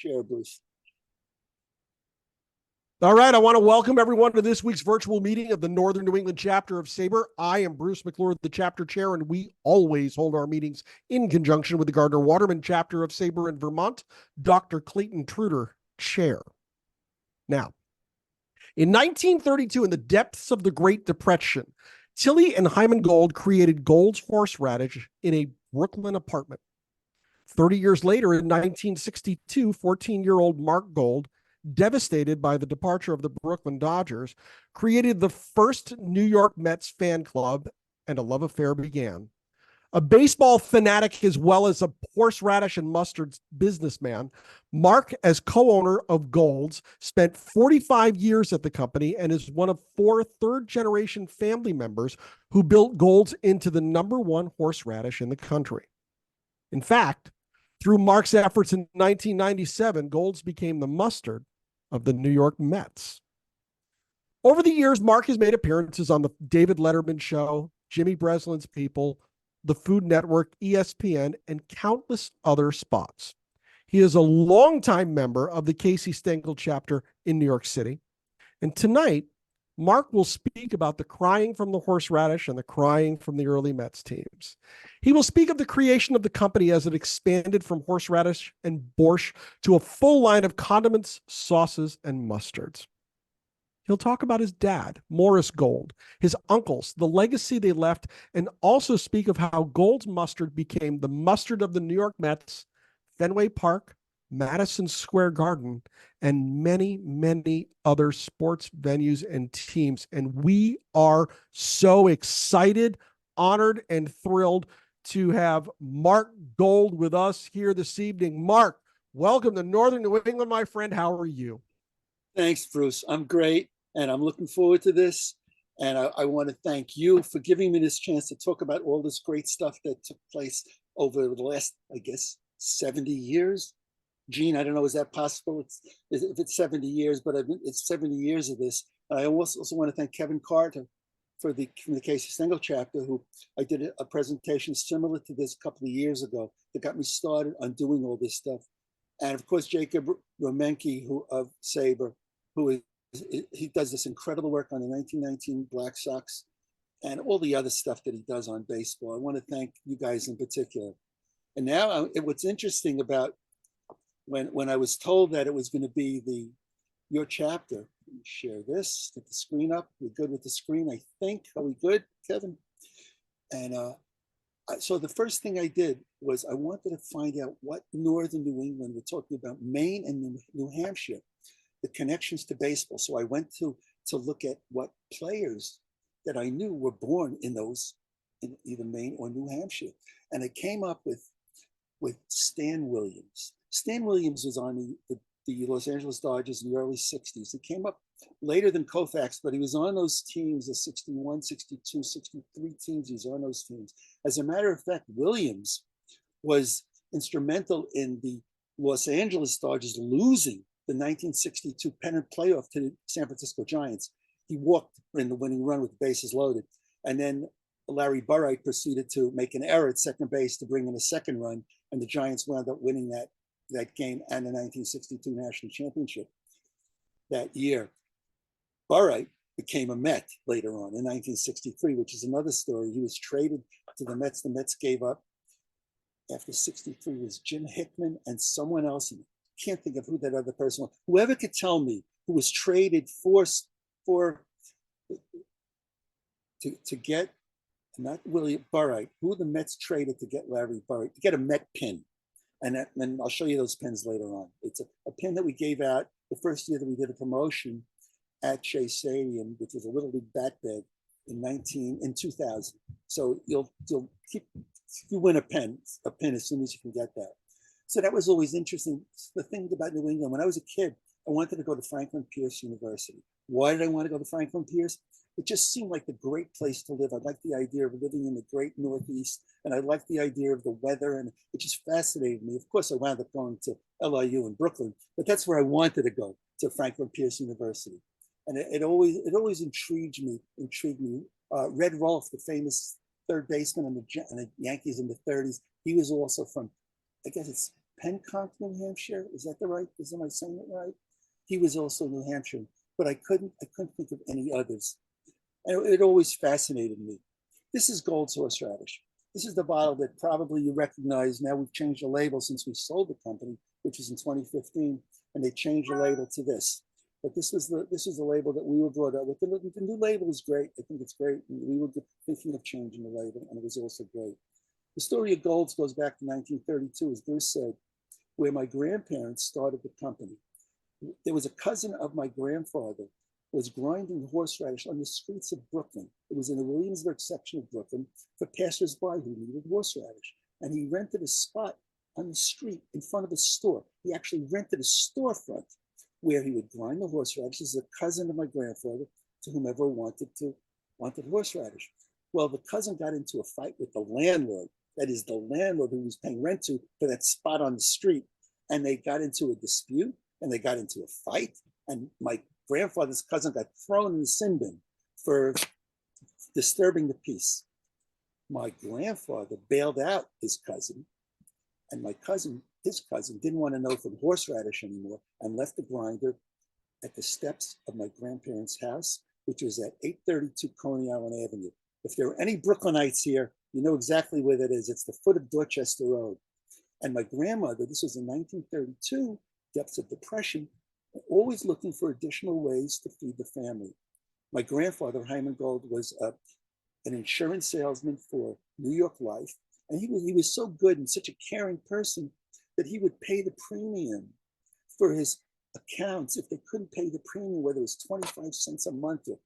Share, Bruce. All right, I want to welcome everyone to this week's virtual meeting of the Northern New England chapter of SABR. I am Bruce McClure, the chapter chair, and we always hold our meetings in conjunction with the Gardner-Waterman chapter of SABR in Vermont, Dr. Clayton Truder, chair. Now, in 1932, in the depths of the Great Depression, Tillie and Hyman Gold created Gold's Horseradish in a Brooklyn apartment. 30 years later, in 1962, 14-year-old Marc Gold, devastated by the departure of the Brooklyn Dodgers, created the first New York Mets fan club, and a love affair began. A baseball fanatic as well as a horseradish and mustard businessman, Marc, as co-owner of Gold's, spent 45 years at the company and is one of 4 third-generation family members who built Gold's into the #1 horseradish in the country. In fact, through Marc's efforts in 1997, Gold's became the mustard of the New York Mets. Over the years, Marc has made appearances on the David Letterman Show, Jimmy Breslin's People, the Food Network, ESPN, and countless other spots. He is a longtime member of the Casey Stengel Chapter in New York City. And tonight, Marc will speak about the crying from the horseradish and the crying from the early Mets teams. He will speak of the creation of the company as it expanded from horseradish and borscht to a full line of condiments, sauces, and mustards. He'll talk about his dad, Morris Gold, his uncles, the legacy they left, and also speak of how Gold's mustard became the mustard of the New York Mets, Fenway Park, Madison Square Garden, and many, many other sports venues and teams. And we are so excited, honored, and thrilled to have Marc Gold with us here this evening. Marc, welcome to Northern New England, my friend. How are you? Thanks, Bruce. I'm great, and I'm looking forward to this. And I want to thank you for giving me this chance to talk about all this great stuff that took place over the last, I guess, 70 years. Gene, I don't know, is that possible? If it's 70 years, but it's 70 years of this. And I also want to thank Kevin Carter from the Casey Stengel Chapter, who I did a presentation similar to this a couple of years ago that got me started on doing all this stuff. And of course, Jacob Romenke, who of SABR, he does this incredible work on the 1919 Black Sox and all the other stuff that he does on baseball. I want to thank you guys in particular. And now what's interesting about when I was told that it was going to be your chapter, let me share this, get the screen up. We're good with the screen, I think. Are we good, Kevin? And so the first thing I did was I wanted to find out what Northern New England, we're talking about Maine and New Hampshire, the connections to baseball. So I went to look at what players that I knew were born in either Maine or New Hampshire. And I came up with Stan Williams. Stan Williams was on the Los Angeles Dodgers in the early 60s. He came up later than Koufax, but he was on those teams, the 61, 62, 63 teams. He was on those teams. As a matter of fact, Williams was instrumental in the Los Angeles Dodgers losing the 1962 pennant playoff to the San Francisco Giants. He walked in the winning run with the bases loaded. And then Larry Burright proceeded to make an error at second base to bring in a second run, and the Giants wound up winning that game and the 1962 national championship that year. Burright became a Met later on in 1963, which is another story. He was traded to the Mets. The Mets gave up after 63 was Jim Hickman and someone else. And I can't think of who that other person was. Whoever could tell me who was traded to get, not William Burright, who the Mets traded to get Larry Burright, to get a Met pin. And I'll show you those pins later on. It's a pin that we gave out the first year that we did a promotion at Shea Stadium, which was a Little League bat bag in 2000. So you win a pin as soon as you can get that. So that was always interesting. The thing about New England, when I was a kid, I wanted to go to Franklin Pierce University. Why did I want to go to Franklin Pierce? It just seemed like the great place to live. I liked the idea of living in the great Northeast, and I liked the idea of the weather, and it just fascinated me. Of course, I wound up going to LIU in Brooklyn, but that's where I wanted to go, to Franklin Pierce University. And it always intrigued me. Red Rolfe, the famous third baseman on the Yankees in the 30s, he was also from, I guess it's Penconk, New Hampshire. Is that the right? Am I saying it right? He was also New Hampshire, but I couldn't think of any others. And it always fascinated me. This is Gold's horseradish. This is the bottle that probably you recognize. Now we've changed the label since we sold the company, which was in 2015, and they changed the label to this. But this is the label that we were brought up with. The new label is great. I think it's great. And we were thinking of changing the label, and it was also great. The story of Gold's goes back to 1932, as Bruce said, where my grandparents started the company. There was a cousin of my grandfather who was grinding horseradish on the streets of Brooklyn. It was in the Williamsburg section of Brooklyn for passersby who needed horseradish. And he rented a spot on the street in front of a store. He actually rented a storefront where he would grind the horseradish. This is a cousin of my grandfather to whomever wanted horseradish. Well, the cousin got into a fight with the landlord. That is the landlord who was paying rent to for that spot on the street. And they got into a dispute and they got into a fight. And my grandfather's cousin got thrown in the sin bin for disturbing the peace. My grandfather bailed out his cousin, and his cousin didn't want to know from horseradish anymore and left the grinder at the steps of my grandparents' house, which was at 832 Coney Island Avenue. If there are any Brooklynites here, you know exactly where that is. It's the foot of Dorchester Road. And my grandmother, this was in 1932, depths of depression, always looking for additional ways to feed the family. My grandfather, Hyman Gold, was an insurance salesman for New York Life. And he was so good and such a caring person that he would pay the premium for his accounts if they couldn't pay the premium, whether it was 25 cents a month or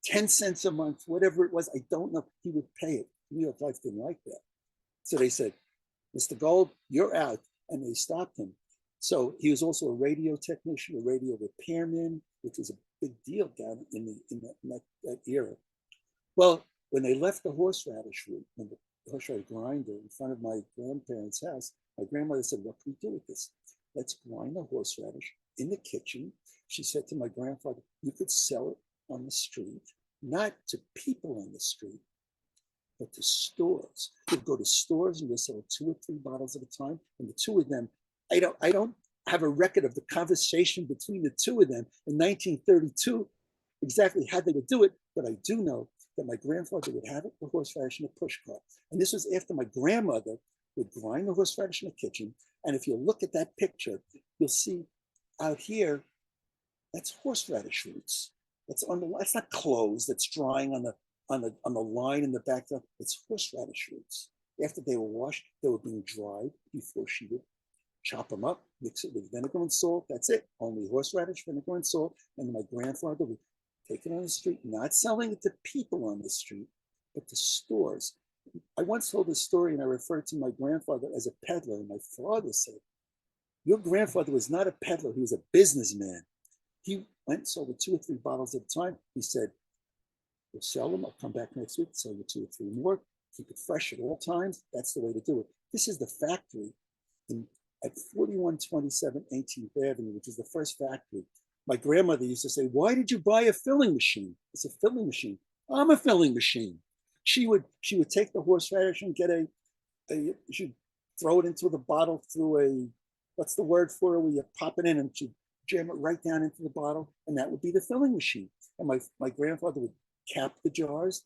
10 cents a month, whatever it was, I don't know, he would pay it. New York Life didn't like that. So they said, Mr. Gold, you're out. And they stopped him. So he was also a radio technician, a radio repairman, which was a big deal down in that era. Well, when they left the horseradish route, when the horseradish grinder in front of my grandparents' house, my grandmother said, what can we do with this? Let's grind the horseradish in the kitchen. She said to my grandfather, you could sell it on the street, not to people on the street, but to stores. You'd go to stores and you'd sell 2 or 3 bottles at a time. And the two of them, I don't have a record of the conversation between the two of them in 1932, exactly how they would do it, but I do know that my grandfather would have it, the horseradish in a push cart. And this was after my grandmother would grind the horseradish in the kitchen. And if you look at that picture, you'll see out here, that's horseradish roots. That's not clothes that's drying on the line in the background. It's horseradish roots. After they were washed, they were being dried before she would chop them up, mix it with vinegar and salt. That's it. Only horseradish, vinegar, and salt. And my grandfather would take it on the street, not selling it to people on the street, but to stores. I once told this story and I referred to my grandfather as a peddler. And my father said, your grandfather was not a peddler. He was a businessman. He went and sold 2 or 3 bottles at a time. He said, we'll sell them. I'll come back next week, sell you 2 or 3 more. Keep it fresh at all times. That's the way to do it. This is the factory at 4127 18th Avenue, which is the first factory. My grandmother used to say, why did you buy a filling machine? It's a filling machine. I'm a filling machine. She would take the horseradish and get she'd throw it into the bottle through what's the word for it, where you pop it in and she'd jam it right down into the bottle, and that would be the filling machine. And my grandfather would cap the jars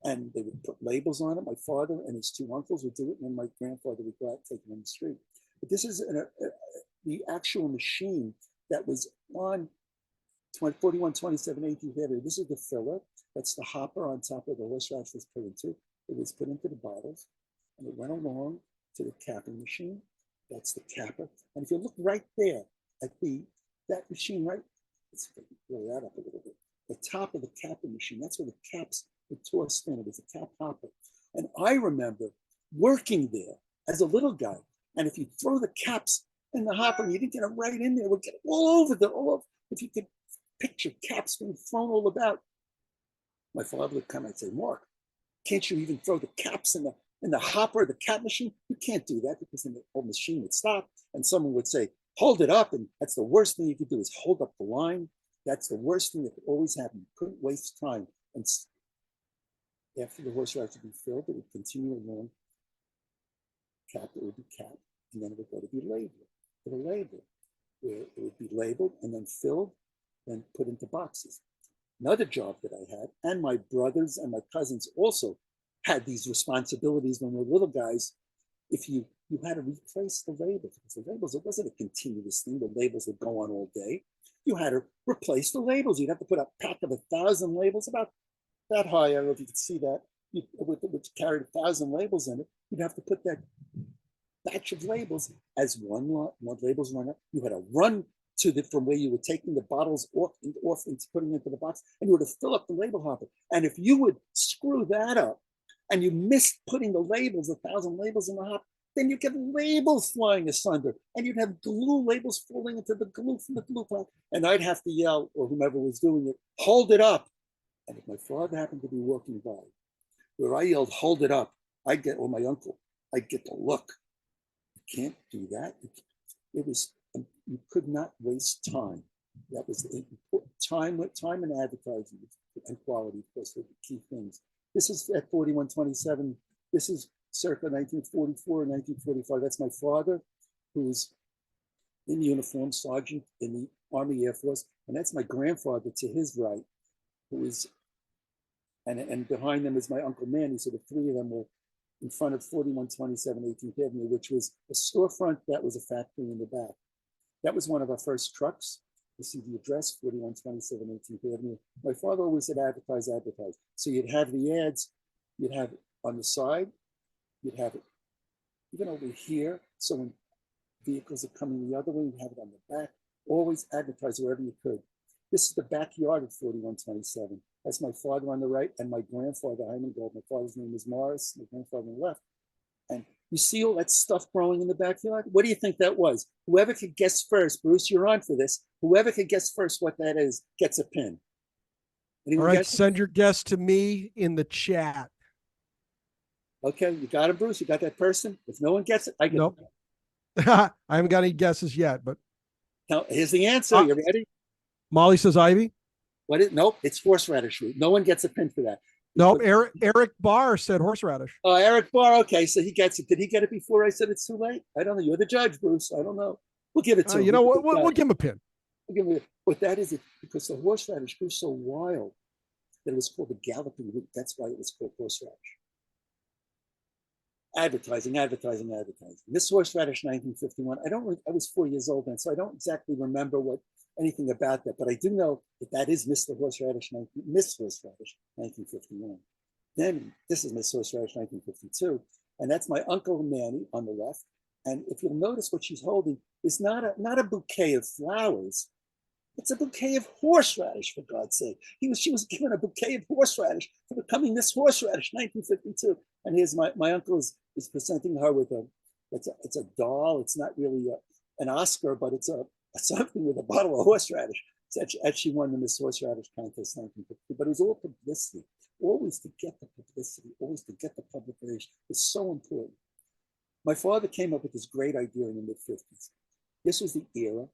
and they would put labels on it. My father and his 2 uncles would do it, and then my grandfather would go out and take it on the street. But this is the actual machine that was on 4127 18th Avenue. This is the filler. That's the hopper on top of the horseradish was put into. It was put into the bottles, and it went along to the capping machine. That's the capper. And if you look right there at that machine, right, let's roll that up a little bit. The top of the capping machine, that's where the caps would toss in. It was a cap hopper. And I remember working there as a little guy. And if you throw the caps in the hopper and you didn't get it right in there, it would get all over. If you could picture caps being thrown all about. My father would come and say, Mark, can't you even throw the caps in the hopper of the cap machine? You can't do that, because then the whole machine would stop and someone would say, hold it up. And that's the worst thing you could do, is hold up the line. That's the worst thing that could always happen. You couldn't waste time. And after the horseradish would be filled, it would continue along. It would be capped. and then it would go to be labeled, to the label, where it would be labeled and then filled, then put into boxes. Another job that I had, and my brothers and my cousins also had these responsibilities when we were little guys. If you had to replace the labels, because the labels, it wasn't a continuous thing. The labels would go on all day. You had to replace the labels. You'd have to put a pack of 1,000 labels, about that high. I don't know if you could see that, which carried 1,000 labels in it. You'd have to put that batch of labels as one labels run up. You had to run to from where you were taking the bottles off and putting into the box, and you would fill up the label hopper. And if you would screw that up, and you missed putting the labels, 1,000 labels in the hopper, then you get labels flying asunder, and you'd have glue labels falling into the glue from the glue pot. And I'd have to yell, or whomever was doing it, hold it up. And if my father happened to be walking by, where I yelled, hold it up, I'd get, or my uncle, I'd get the look. You can't do that. It was, you could not waste time. That was the important time and advertising and quality, of course, were the key things. This is at 4127. This is circa 1944 and 1945. That's my father, who's in uniform, sergeant in the Army Air Force. And that's my grandfather to his right, who is, and behind them is my Uncle Manny. So the three of them were in front of 4127 18th Avenue, which was a storefront that was a factory in the back. That was one of our first trucks. You see the address, 4127 18th Avenue. My father always said advertise, advertise. So you'd have the ads, you'd have it on the side, you'd have it even over here. So when vehicles are coming the other way, you'd have it on the back. Always advertise wherever you could. This is the backyard of 4127. That's my father on the right and my grandfather, Hyman Gold. My father's name is Morris, my grandfather on the left. And you see all that stuff growing in the backyard? What do you think that was? Whoever could guess first, Bruce, you're on for this. Whoever could guess first what that is gets a pin. Anyone all right, guess? send your guess to me in the chat. Okay, you got it, Bruce? You got that person? If no one gets it, I get Nope. it. I haven't got any guesses yet, but Now, here's the answer. You ready? Molly says Ivy. What is? Nope, it's horseradish root. No one gets a pin for that. Nope, Eric Barr said horseradish. Oh, Eric Barr. Okay, so he gets it. Did he get it before I said it's too late? I don't know. You're the judge, Bruce. I don't know. We'll give it to him. You know what? We'll give him a pin. But that is it, because the horseradish grew so wild that it was called the galloping root. That's why it was called horseradish. Advertising. Miss Horseradish 1951. I was 4 years old then, so I don't exactly remember anything about that, but I do know that is Miss Horseradish 1951. Then this is Miss Horseradish 1952, and that's my Uncle Manny on the left. And if you'll notice, what she's holding is not a bouquet of flowers. It's a bouquet of horseradish, for God's sake. She was given a bouquet of horseradish for becoming Miss Horseradish 1952. And here's my uncle is presenting her with it's a doll. It's not really an Oscar, but it's something with a bottle of horseradish. So she won the Miss Horseradish contest 1950. But it was all publicity. Always to get the publicity, always to get the public relation. It's so important. My father came up with this great idea in the mid-50s. This was the era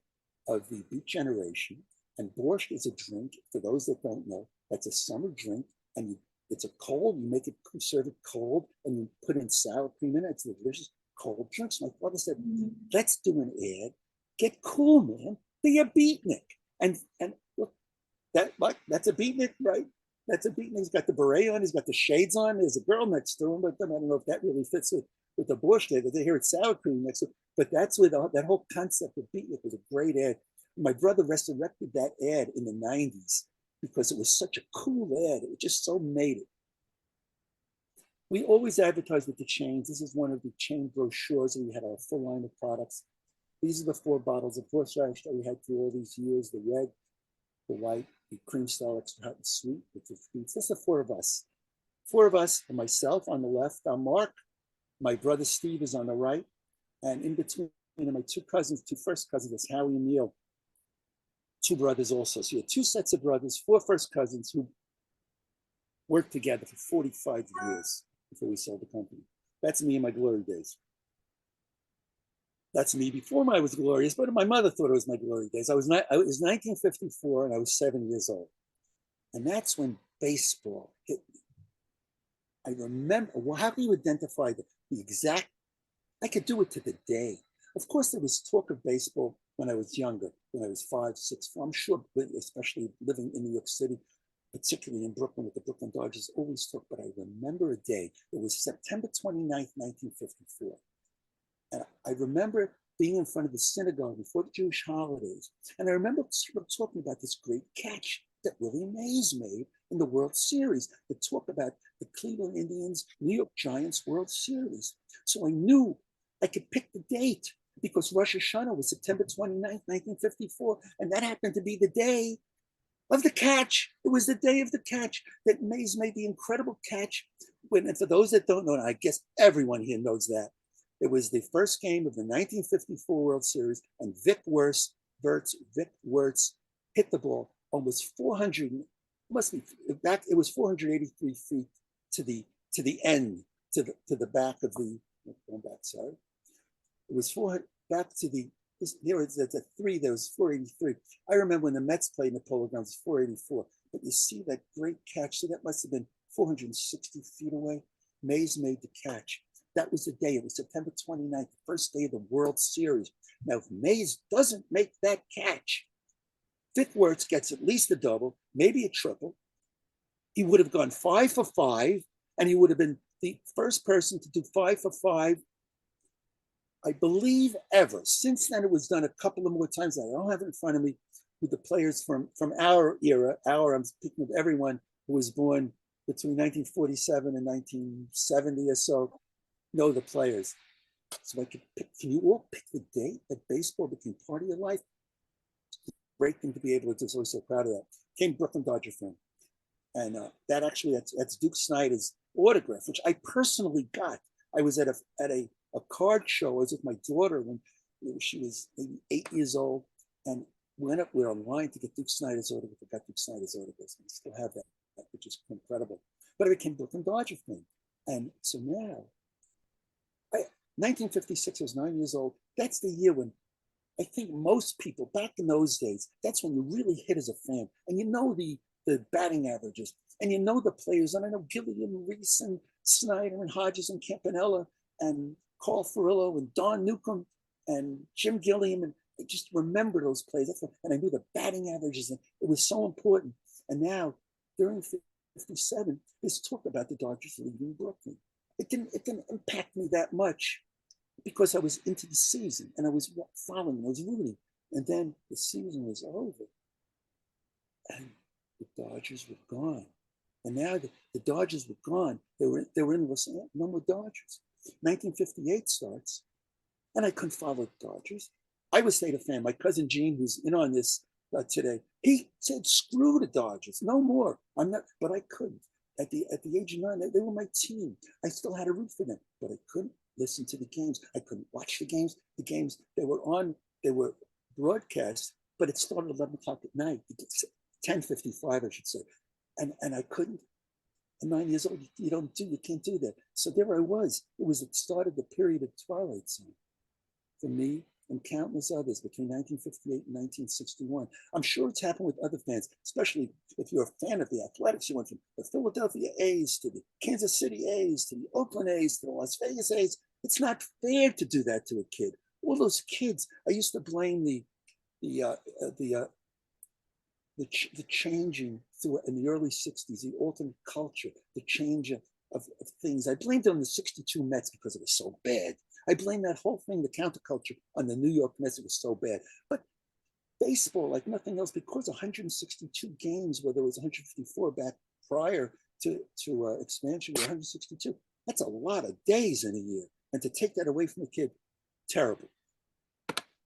of the Beat Generation, and borscht is a drink, for those that don't know, that's a summer drink, and it's a cold, you serve it cold, and you put in sour cream in it. It's a delicious cold drink. So my father said, let's do an ad. Get cool, man. Be a beatnik. And look, that's a beatnik, right? That's a beatnik. He's got the beret on, he's got the shades on. There's a girl next to him, but I don't know if that really fits with the borscht ad. They hear it's sour cream next to it. But that's where that whole concept of beatnik was a great ad. My brother resurrected that ad in the 90s because it was such a cool ad. It just so made it. We always advertised with the chains. This is one of the chain brochures. We had our full line of products. These are the 4 bottles of horseradish that we had through all these years: the red, the white, the cream style extra hot and sweet, which is beets. That's the 4 of us. 4 of us, and myself on the left. I'm Mark. My brother Steve is on the right. And in between, my 2 first cousins, is Howie and Neil. 2 brothers also. So you had 2 sets of brothers, 4 first cousins who worked together for 45 years before we sold the company. That's me in my glory days. That's me before I was glorious, but my mother thought it was my glory days. It was 1954, and I was 7 years old. And that's when baseball hit me. I remember, how can you identify the exact I could do it to the day. Of course, there was talk of baseball when I was younger, when I was 5, 6, 4. I'm sure, especially living in New York City, particularly in Brooklyn with the Brooklyn Dodgers, always talk. But I remember a day. It was September 29th, 1954. And I remember being in front of the synagogue before the Jewish holidays. And I remember talking about this great catch that Willie Mays made in the World Series, the talk about the Cleveland Indians, New York Giants World Series. So I knew I could pick the date because Rosh Hashanah was September 29th, 1954. And that happened to be the day of the catch. It was the day of the catch that Mays made the incredible catch. And for those that don't know, and I guess everyone here knows that, it was the first game of the 1954 World Series, and Vic Wertz hit the ball almost 400, must be back. It was 483 feet to the end, to the back of the. Going back, sorry. It was 400 back to the. There was a 3. There was 483. I remember when the Mets played in the Polo Grounds, it was 484. But you see that great catch. So that must have been 460 feet away. Mays made the catch. That was the day. It was September 29th, the first day of the World Series. Now, if Mays doesn't make that catch, Vic Wertz gets at least a double, maybe a triple. He would have gone 5 for 5, and he would have been the first person to do 5 for 5, I believe, ever. Since then, it was done a couple of more times. I don't have it in front of me with the players from our era. I'm speaking of everyone who was born between 1947 and 1970 or so. Know the players. So I could pick. Can you all pick the date that baseball became part of your life? Great thing to be able to do. So I'm so proud of that. Came Brooklyn Dodger fan, and that's Duke Snider's autograph, which I personally got. I was at a card show. I was with my daughter when she was maybe 8 years old, and went up with a line to get Duke Snider's autograph. I got Duke Snider's autograph. I still have that, which is incredible. But I became Brooklyn Dodger fan, and so now. 1956, I was 9 years old. That's the year when I think most people back in those days, that's when you really hit as a fan. And you know the batting averages, and you know the players. And I know Gilliam, Reese, and Snyder, and Hodges, and Campanella, and Carl Furillo, and Don Newcomb, and Jim Gilliam. And I just remember those players. And I knew the batting averages, and it was so important. And now, during 57, there's talk about the Dodgers leaving Brooklyn. It didn't impact me that much because I was into the season and I was following, I was rooting. And then the season was over and the Dodgers were gone. And now the Dodgers were gone. They were in Los Angeles. No more Dodgers. 1958 starts, and I couldn't follow the Dodgers. I was a fan. My cousin Gene, who's in on this today, he said, "Screw the Dodgers, no more." I'm not, but I couldn't. At the age of 9, they were my team. I still had to root for them, but I couldn't listen to the games. I couldn't watch the games. The games, they were broadcast, but it started at 11 o'clock at night, 10:55, I should say. And I couldn't. At 9 years old, you can't do that. So there I was. It started the period of Twilight Zone for me and countless others between 1958 and 1961. I'm sure it's happened with other fans, especially if you're a fan of the Athletics. You went from the Philadelphia A's to the Kansas City A's to the Oakland A's to the Las Vegas A's. It's not fair to do that to a kid. All those kids, I used to blame the changing through in the early 60s, the alternate culture, the change of things. I blamed it on the 62 Mets because it was so bad. I blame that whole thing, the counterculture, on the New York Mets. It was so bad. But baseball, like nothing else, because 162 games, where there was 154 back prior to expansion, 162, that's a lot of days in a year. And to take that away from a kid, terrible.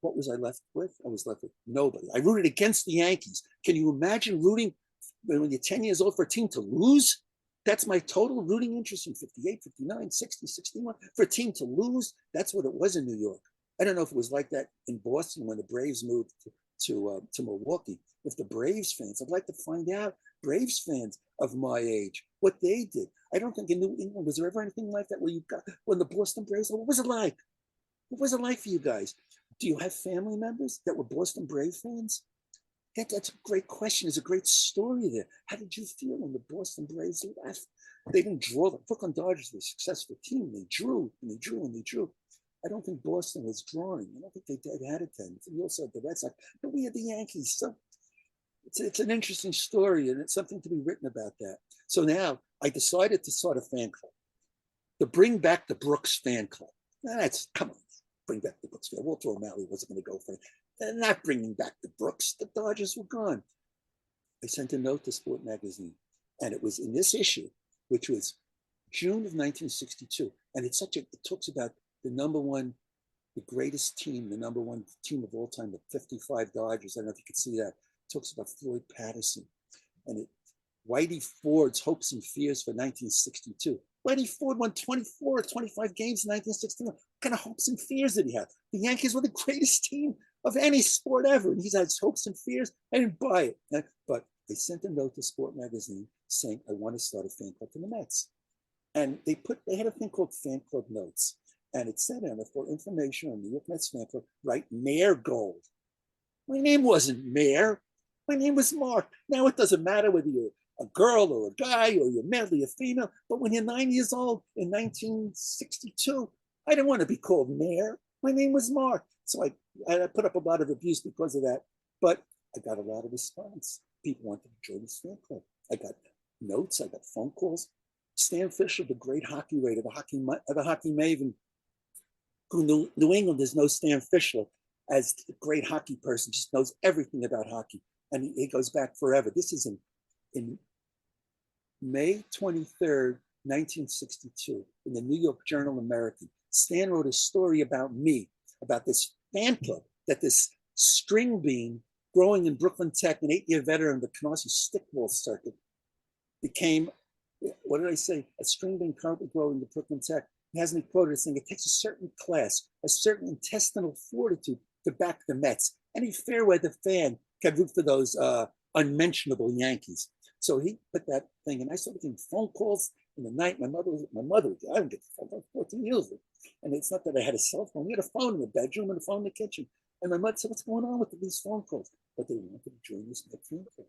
What was I left with? I was left with nobody. I rooted against the Yankees. Can you imagine rooting when you're 10 years old for a team to lose? That's my total rooting interest in 58, 59, 60, 61. For a team to lose, that's what it was in New York. I don't know if it was like that in Boston when the Braves moved to Milwaukee. If the Braves fans, I'd like to find out, Braves fans of my age, what they did. I don't think in New England, was there ever anything like that where you got, when the Boston Braves, what was it like? What was it like for you guys? Do you have family members that were Boston Brave fans? That's a great question. There's a great story there. How did you feel when the Boston Braves left? They didn't draw. The Brooklyn Dodgers were a successful team. They drew and they drew and they drew. I don't think Boston was drawing. I don't think they had it then. We also had the Red Sox, but we had the Yankees. So it's an interesting story, and it's something to be written about that. So now I decided to start a fan club, to bring back the Brooks fan club. Come on, bring back the Brooks fan. Walter O'Malley wasn't going to go for it. They're not bringing back the Brooks. The Dodgers were gone. I sent a note to Sport Magazine, and it was in this issue, which was June of 1962. And it talks about the greatest team, the number one team of all time, the 55 Dodgers. I don't know if you could see that. It talks about Floyd Patterson and Whitey Ford's hopes and fears for 1962. Whitey Ford won 24 or 25 games in 1961. What kind of hopes and fears did he have? The Yankees were the greatest team of any sport ever. And he had hopes and fears. I didn't buy it. But they sent a note to Sport Magazine saying, I want to start a fan club for the Mets. And they had a thing called Fan Club Notes. And it said on it, for information on New York Mets fan club, write Mayor Gold. My name wasn't Mayor. My name was Mark. Now it doesn't matter whether you're a girl or a guy or you're male or you're female. But when you're 9 years old in 1962, I didn't want to be called Mayor. My name was Mark. So I put up a lot of abuse because of that. But I got a lot of response. People wanted to join this fan club. I got notes. I got phone calls. Stan Fisher, the great hockey writer, the hockey maven, who New Englanders know Stan Fisher as the great hockey person, just knows everything about hockey. And he goes back forever. This is in May 23rd, 1962, in the New York Journal American. Stan wrote a story about me, about this fan club, that this string bean growing in Brooklyn Tech, an 8-year veteran of the Canarsie stickball circuit, became, what did I say? A string bean currently growing in Brooklyn Tech. He has me quoted as saying it takes a certain class, a certain intestinal fortitude to back the Mets. Any fair weather fan can root for those unmentionable Yankees. So he put that thing, and I started getting phone calls in the night. My mother, I didn't get the phone, I was 14 years old. And it's not that I had a cell phone. We had a phone in the bedroom and a phone in the kitchen. And my mother said, what's going on with these phone calls? But they wanted to join this fan club.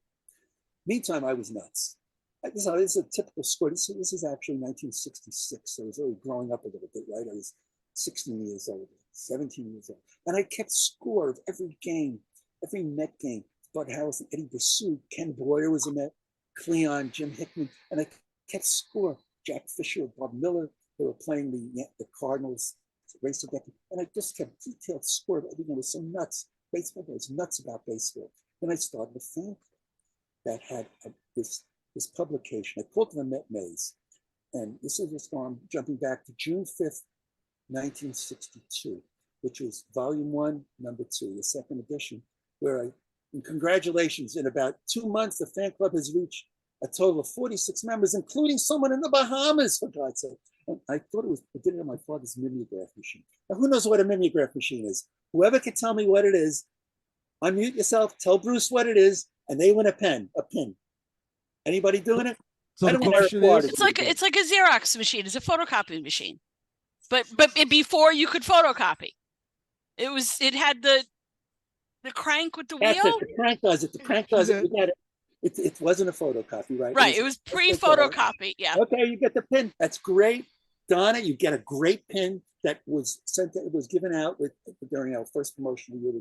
Meantime, I was nuts. This is a typical score. This is actually 1966. So I was already growing up a little bit, right? I was 16 years old, 17 years old. And I kept score of every game, every Met game. Bud Harrelson, Eddie Bassu, Ken Boyer was a Met, Cleon, Jim Hickman. And I kept score. Jack Fisher, Bob Miller, they were playing the Cardinals, race of Becky. And I just kept detailed score of everything. It was so nuts. Baseball, I was nuts about baseball. Then I started a fan club that had this publication. I called it the Met Maze. And this is just I'm jumping back to June 5th, 1962, which was volume 1, number 2, the second edition, where and congratulations, in about 2 months, the fan club has reached a total of 46 members, including someone in the Bahamas, for God's sake. And I thought I did it on my father's mimeograph machine. Now, who knows what a mimeograph machine is? Whoever can tell me what it is, unmute yourself, tell Bruce what it is, and they win a pin. Anybody doing it? So the question is, it's like a Xerox machine. It's a photocopying machine, but before you could photocopy, it had the crank with the wheel. That's it. The crank does it. The crank does it. You get it. It wasn't a photocopy, right? Right. It was pre-photocopy. Yeah. Okay, you get the pin. That's great, Donna. You get a great pin that was sent. It was given out during our first promotional year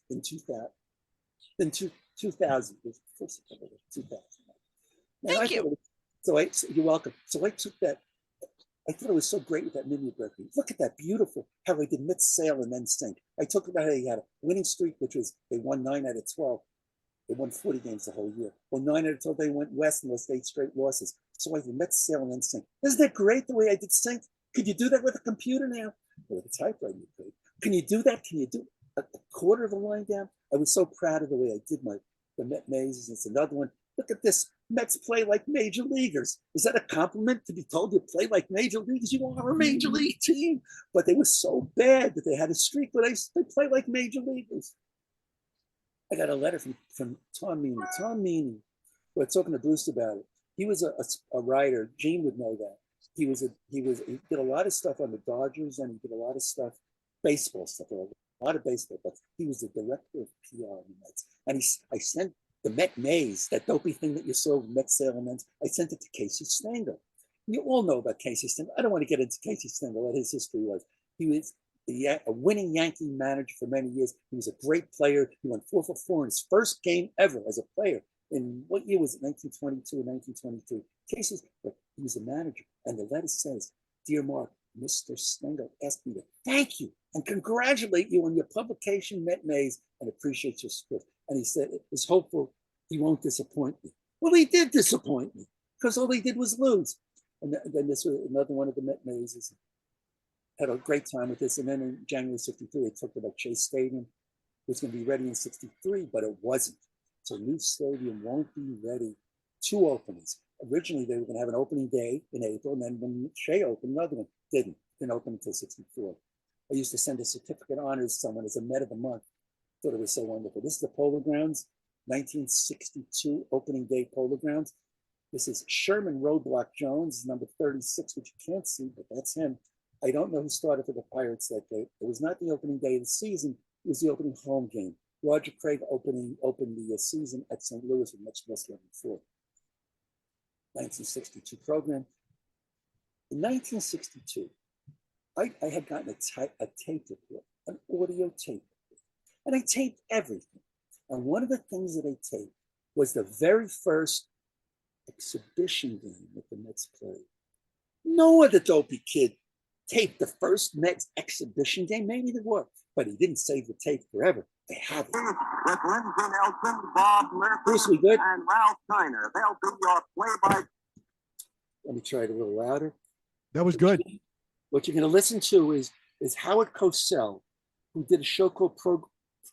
in 2000. In 2000, it was first 2000. Thank you. You're welcome. So I took that. I thought it was so great with that mimeograph. Look at that beautiful, how they did mid sail and then sink. I talked about how he had a winning streak, which was they won 9 out of 12. They won 40 games the whole year. Well, 9 out of 12, they went west and lost 8 straight losses. So I did mid sail and then sink. Isn't that great the way I did sink? Could you do that with a computer now? With a typewriter, you could. Can you do that? Can you do a quarter of a line down? I was so proud of the way I did the Met mazes. It's another one. Look at this. Mets play like major leaguers. Is that a compliment to be told you play like major leaguers? You are a major league team. But they were so bad that they had a streak where they play like major leaguers. I got a letter from Tom Meany. Tom Meany, we're talking to Bruce about it. He was a writer. Gene would know that. He did a lot of stuff on the Dodgers, and he did a lot of stuff, baseball stuff, a lot of baseball, but he was the director of PR in the Mets. And I sent the Met Maze, that dopey thing that you saw with Met Sailors, I sent it to Casey Stengel. You all know about Casey Stengel. I don't want to get into Casey Stengel, what his history was. He was a winning Yankee manager for many years. He was a great player. He went 4 for 4 in his first game ever as a player. In what year was it? 1922 or 1923. Casey, but he was a manager. And the letter says, "Dear Mark, Mr. Stengel asked me to thank you and congratulate you on your publication, Met Mays, and appreciate your support." And he said, "It's hopeful he won't disappoint me." Well, he did disappoint me because all he did was lose. And then this was another one of the Met Mazes. Had a great time with this. And then in January 63, they talked about Chase Stadium. It was going to be ready in 63, but it wasn't. So new stadium won't be ready. 2 openings. Originally, they were going to have an opening day in April, and then when Shea opened, another one didn't open until 64. I used to send a certificate of honors to someone as a Met of the Month. Thought it was so wonderful. This is the Polo Grounds, 1962 opening day Polo Grounds. This is Sherman Roadblock Jones, number 36, which you can't see, but that's him. I don't know who started for the Pirates that day. It was not the opening day of the season. It was the opening home game. Roger Craig opened the season at St. Louis with much less than before. 1962 program. In 1962, I had gotten a tape recorder, an audio tape recorder, and I taped everything. And one of the things that I taped was the very first exhibition game that the Mets played. No other dopey kid taped the first Mets exhibition game. Maybe they were, but he didn't save the tape forever. They have it. With Lindsey Nelson, Bob Murphy, Bruce, we good? and Ralph Steiner. They'll be your play-by. Let me try it a little louder. That was good. What you're going to listen to is Howard Cosell, who did a show called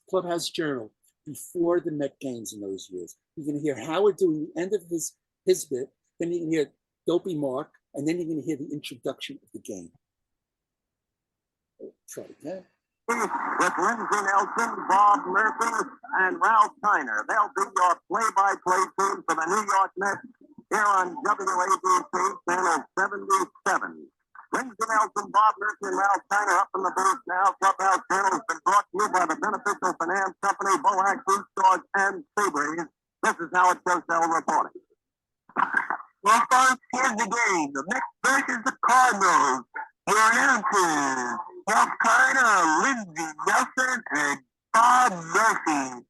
Clubhouse Journal before the Met games in those years. You're going to hear Howard doing the end of his bit, then you can hear Dopey Mark, and then you're going to hear the introduction of the game. Try it again. With Lindsey Nelson, Bob Murphy, and Ralph Steiner. They'll be your play-by-play team for the New York Mets here on WABC Channel 77. Lindsey Nelson, Bob Murphy, and Ralph Steiner up in the booth now. Clubhouse Channel has been brought to you by the Beneficial Finance Company, Boac Food Stores, and Seabreeze. This is Howard Cosell reporting. Well, folks, here's the game. The Mets versus the Cardinals. Your announcers, Ralph Steiner, Lindsey Nelson, and Bob Murphy.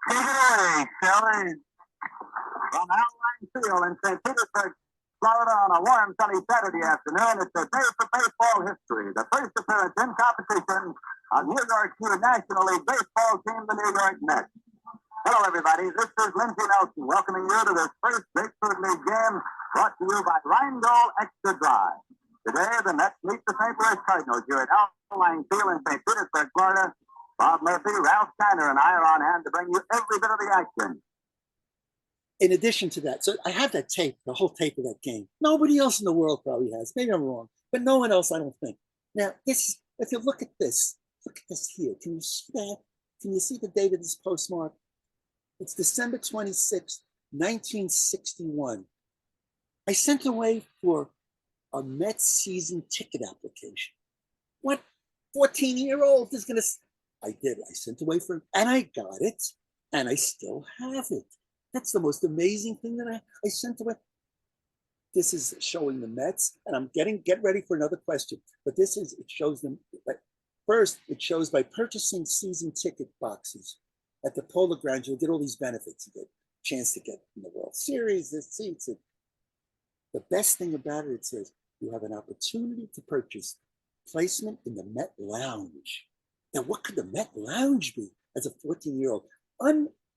Take it away, fellas. From Outline Field in St. Petersburg, Florida, on a warm, sunny Saturday afternoon, it's a day for baseball history. The first appearance in competition of New York's new National League baseball team, the New York Mets. Hello, everybody. This is Lindsey Nelson welcoming you to this first Grapefruit League game brought to you by Rheingold Extra Dry. Today, the Mets meet the St. Louis Cardinals here at Outline Field in St. Petersburg, Florida. Bob Murphy, Ralph Steiner, and I are on hand to bring you every bit of the action. In addition to that, so I have that tape, the whole tape of that game. Nobody else in the world probably has. Maybe I'm wrong, but no one else, I don't think. Now, this, if you look at this here. Can you see that? Can you see the date of this postmark? It's December 26, 1961. I sent away for a Mets season ticket application. What 14-year-old is going to... I did. I sent away for it, and I got it, and I still have it. That's the most amazing thing that I sent away. This is showing the Mets, and I'm get ready for another question. But it shows them. First, it shows by purchasing season ticket boxes at the Polo Grounds, you'll get all these benefits. You get a chance to get in the World Series, the seats. The best thing about it says you have an opportunity to purchase placement in the Met Lounge. Now, what could the Met Lounge be as a 14-year-old?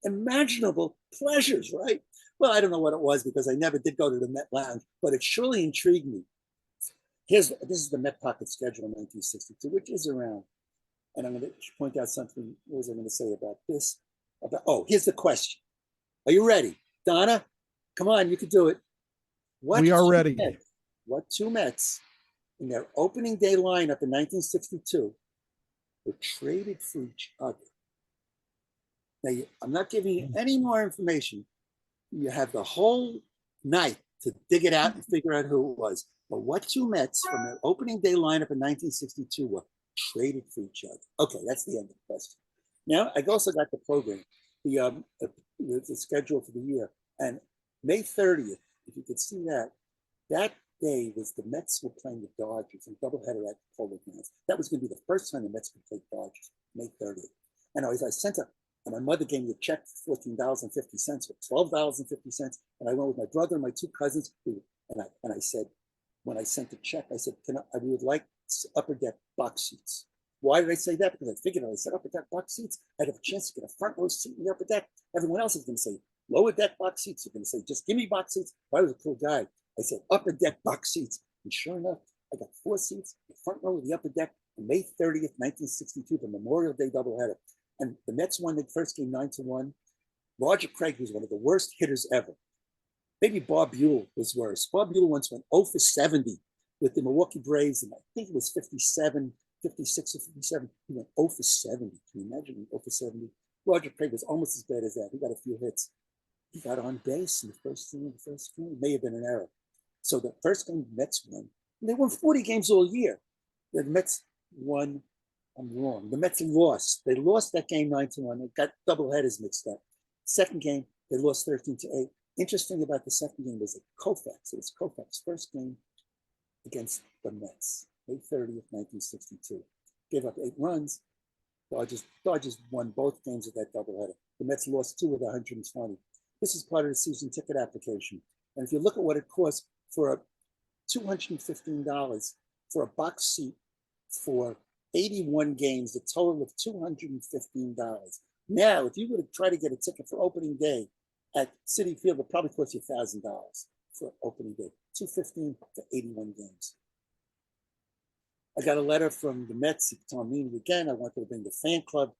Unimaginable pleasures, right? Well, I don't know what it was because I never did go to the Met Lounge, but it surely intrigued me. This is the Met Pocket schedule in 1962, which is around. And I'm going to point out something. What was I going to say about this? Here's the question. Are you ready? Donna, come on, you can do it. We are ready. What two Mets in their opening day lineup in 1962 were traded for each other? Now, I'm not giving you any more information. You have the whole night to dig it out and figure out who it was. But what two Mets from their opening day lineup in 1962 were traded for each other? Okay, that's the end of the question. Now, I also got the program, the schedule for the year. And May 30th, if you could see that day was the Mets were playing the Dodgers in doubleheader at the Polo Grounds. That was going to be the first time the Mets could play Dodgers, May 30th. And I sent a, and my mother gave me a check for $14.50 or $12.50. And I went with my brother and my two cousins. And I said, when I sent the check, I said, I would like upper deck box seats. Why did I say that? Because I figured if I said upper deck box seats, I'd have a chance to get a front row seat in the upper deck. Everyone else is going to say lower deck box seats. You're going to say, just give me box seats. If I was a cool guy, I said upper deck box seats. And sure enough, I got 4 seats, the front row of the upper deck, on May 30th, 1962, the Memorial Day doubleheader. And the Mets won the first game 9-1. Roger Craig was one of the worst hitters ever. Maybe Bob Buell was worse. Bob Buell once went 0 for 70 with the Milwaukee Braves, and I think it was 56 or 57. He went 0 for 70. Can you imagine 0 for 70? Roger Craig was almost as bad as that. He got a few hits. He got on base in the first game. It may have been an error. So the first game the Mets won. And they won 40 games all year. The Mets won. I'm wrong. The Mets lost. They lost that game 9-1. They got doubleheaders mixed up. Second game, they lost 13-8. Interesting about the second game was that Koufax. It was Koufax's first game against the Mets, May 30th, 1962. Gave up 8 runs. Dodgers won both games of that doubleheader. The Mets lost 2 of the 120. This is part of the season ticket application. And if you look at what it costs for $215 for a box seat for 81 games, a total of $215. Now, if you were to try to get a ticket for opening day at Citi Field, it probably cost you $1,000 for opening day. $215 for 81 games. I got a letter from the Mets. He told me again, I wanted to bring the fan club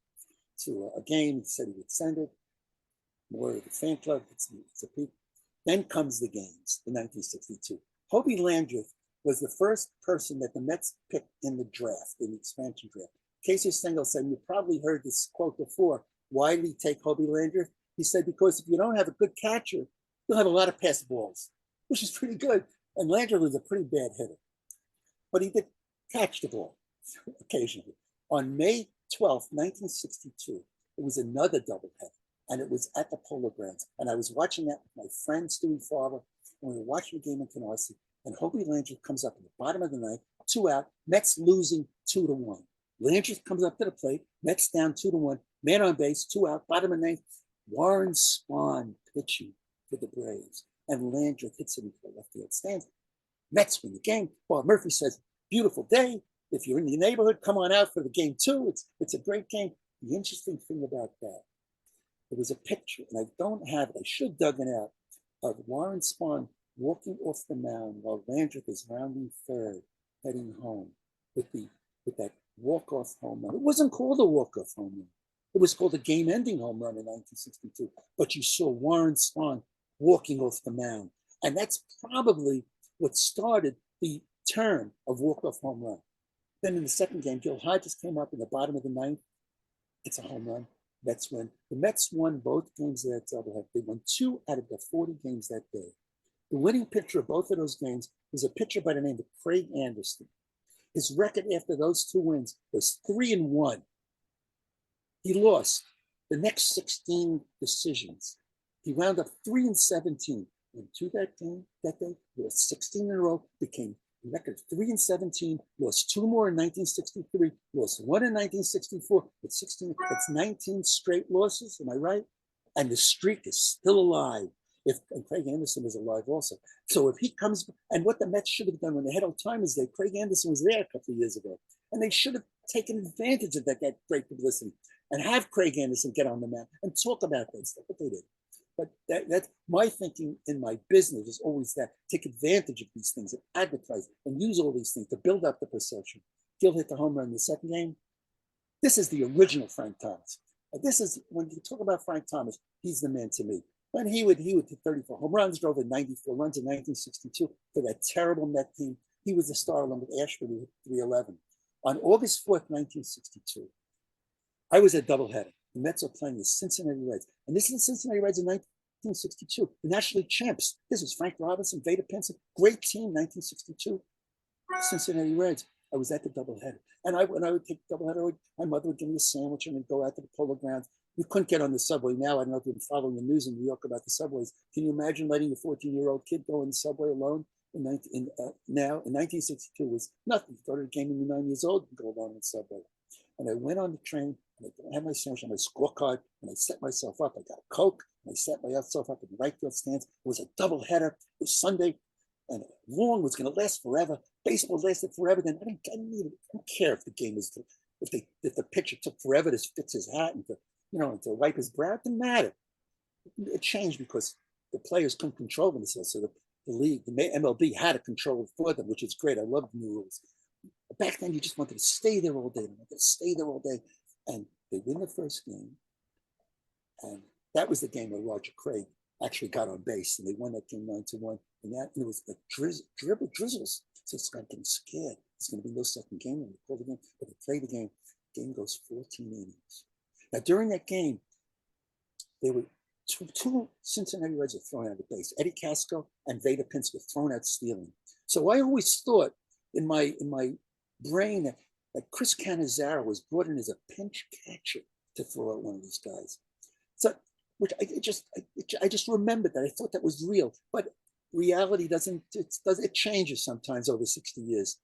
to a game. He said he would send it. More of the fan club. It's a peak. Then comes the games in 1962. Hobie Landreth was the first person that the Mets picked in the draft, in the expansion draft. Casey Stengel said, you probably heard this quote before. Why did he take Hobie Landreth? He said, because if you don't have a good catcher, you'll have a lot of pass balls, which is pretty good. And Landreth was a pretty bad hitter. But he did catch the ball occasionally. On May 12th, 1962, it was another doubleheader. And it was at the Polo Grounds. And I was watching that with my friend Stewie Farber. And we were watching the game in Canarsie. And Hobie Landreth comes up in the bottom of the ninth, 2 out, Mets losing 2-1. Landreth comes up to the plate, Mets down 2-1, man on base, 2 out, bottom of ninth. Warren Spahn pitching for the Braves. And Landreth hits him into the left field stands. Mets win the game. Bob Murphy says, beautiful day. If you're in the neighborhood, come on out for the game 2. It's a great game. The interesting thing about that, there was a picture, and I don't have it, I should dug it out, of Warren Spahn walking off the mound while Landreth is rounding third, heading home with that walk-off home run. It wasn't called a walk-off home run. It was called a game-ending home run in 1962. But you saw Warren Spahn walking off the mound. And that's probably what started the term of walk-off home run. Then in the second game, Gil Hodges came up in the bottom of the ninth. It's a home run. Mets win. The Mets won both games of that doubleheader. They won 2 out of the 40 games that day. The winning pitcher of both of those games was a pitcher by the name of Craig Anderson. His record after those 2 wins was 3-1. He lost the next 16 decisions. He wound up 3-17. And to that game, that day, he lost 16 in a row, became record 3-17, lost 2 more in 1963, lost 1 in 1964, with 16, that's 19 straight losses, am I right? And the streak is still alive. And Craig Anderson is alive also. So if he comes, and what the Mets should have done when they had Alzheimer's Day, Craig Anderson was there a couple of years ago, and they should have taken advantage of that great publicity and have Craig Anderson get on the mound and talk about that stuff, but they did. But that's my thinking in my business is always that. Take advantage of these things and advertise and use all these things to build up the perception. Gil hit the home run in the second game. This is the original Frank Thomas. This is, when you talk about Frank Thomas, he's the man to me. When he would hit 34 home runs, drove in 94 runs in 1962 for that terrible Met team. He was the star along with Ashford, who hit 311. On August 4th, 1962, I was at doubleheader. The Mets are playing the Cincinnati Reds. And this is the Cincinnati Reds in 1962, the National League champs. This was Frank Robinson, Vada Pinson, great team, 1962. Cincinnati Reds. I was at the doubleheader. And when I would take the doubleheader, my mother would give me a sandwich and we'd go out to the Polo Grounds. You couldn't get on the subway now. I don't know if you've been following the news in New York about the subways. Can you imagine letting a 14-year-old kid go in the subway alone? now in 1962 was nothing. Started a game when you're 9 years old and go along in the subway. And I went on the train and I had my sandwich on my scorecard and I set myself up. I got a Coke and I set myself up in the right field stands. It was a doubleheader. It was Sunday and long was going to last forever. Baseball lasted forever. Then I didn't care if the game was, if the pitcher took forever to fix his hat and to wipe his brow. It didn't matter. It changed because the players couldn't control themselves. So the league, the MLB had to control it for them, which is great. I love the new rules. But back then, you just wanted to stay there all day. They wanted to stay there all day. And they win the first game. And that was the game where Roger Craig actually got on base. And they won that game 9-1. And it was like drizzles. So it's not getting scared. It's going to be no second game when they call the game. But they play the game. The game goes 14 innings. Now, during that game, there were two Cincinnati Reds were thrown out of base. Eddie Casco and Veda Pinsk were thrown out stealing. So I always thought in my brain that Chris Cannizzaro was brought in as a pinch catcher to throw out one of these guys. So, I just remembered that. I thought that was real, but reality it changes sometimes over 60 years.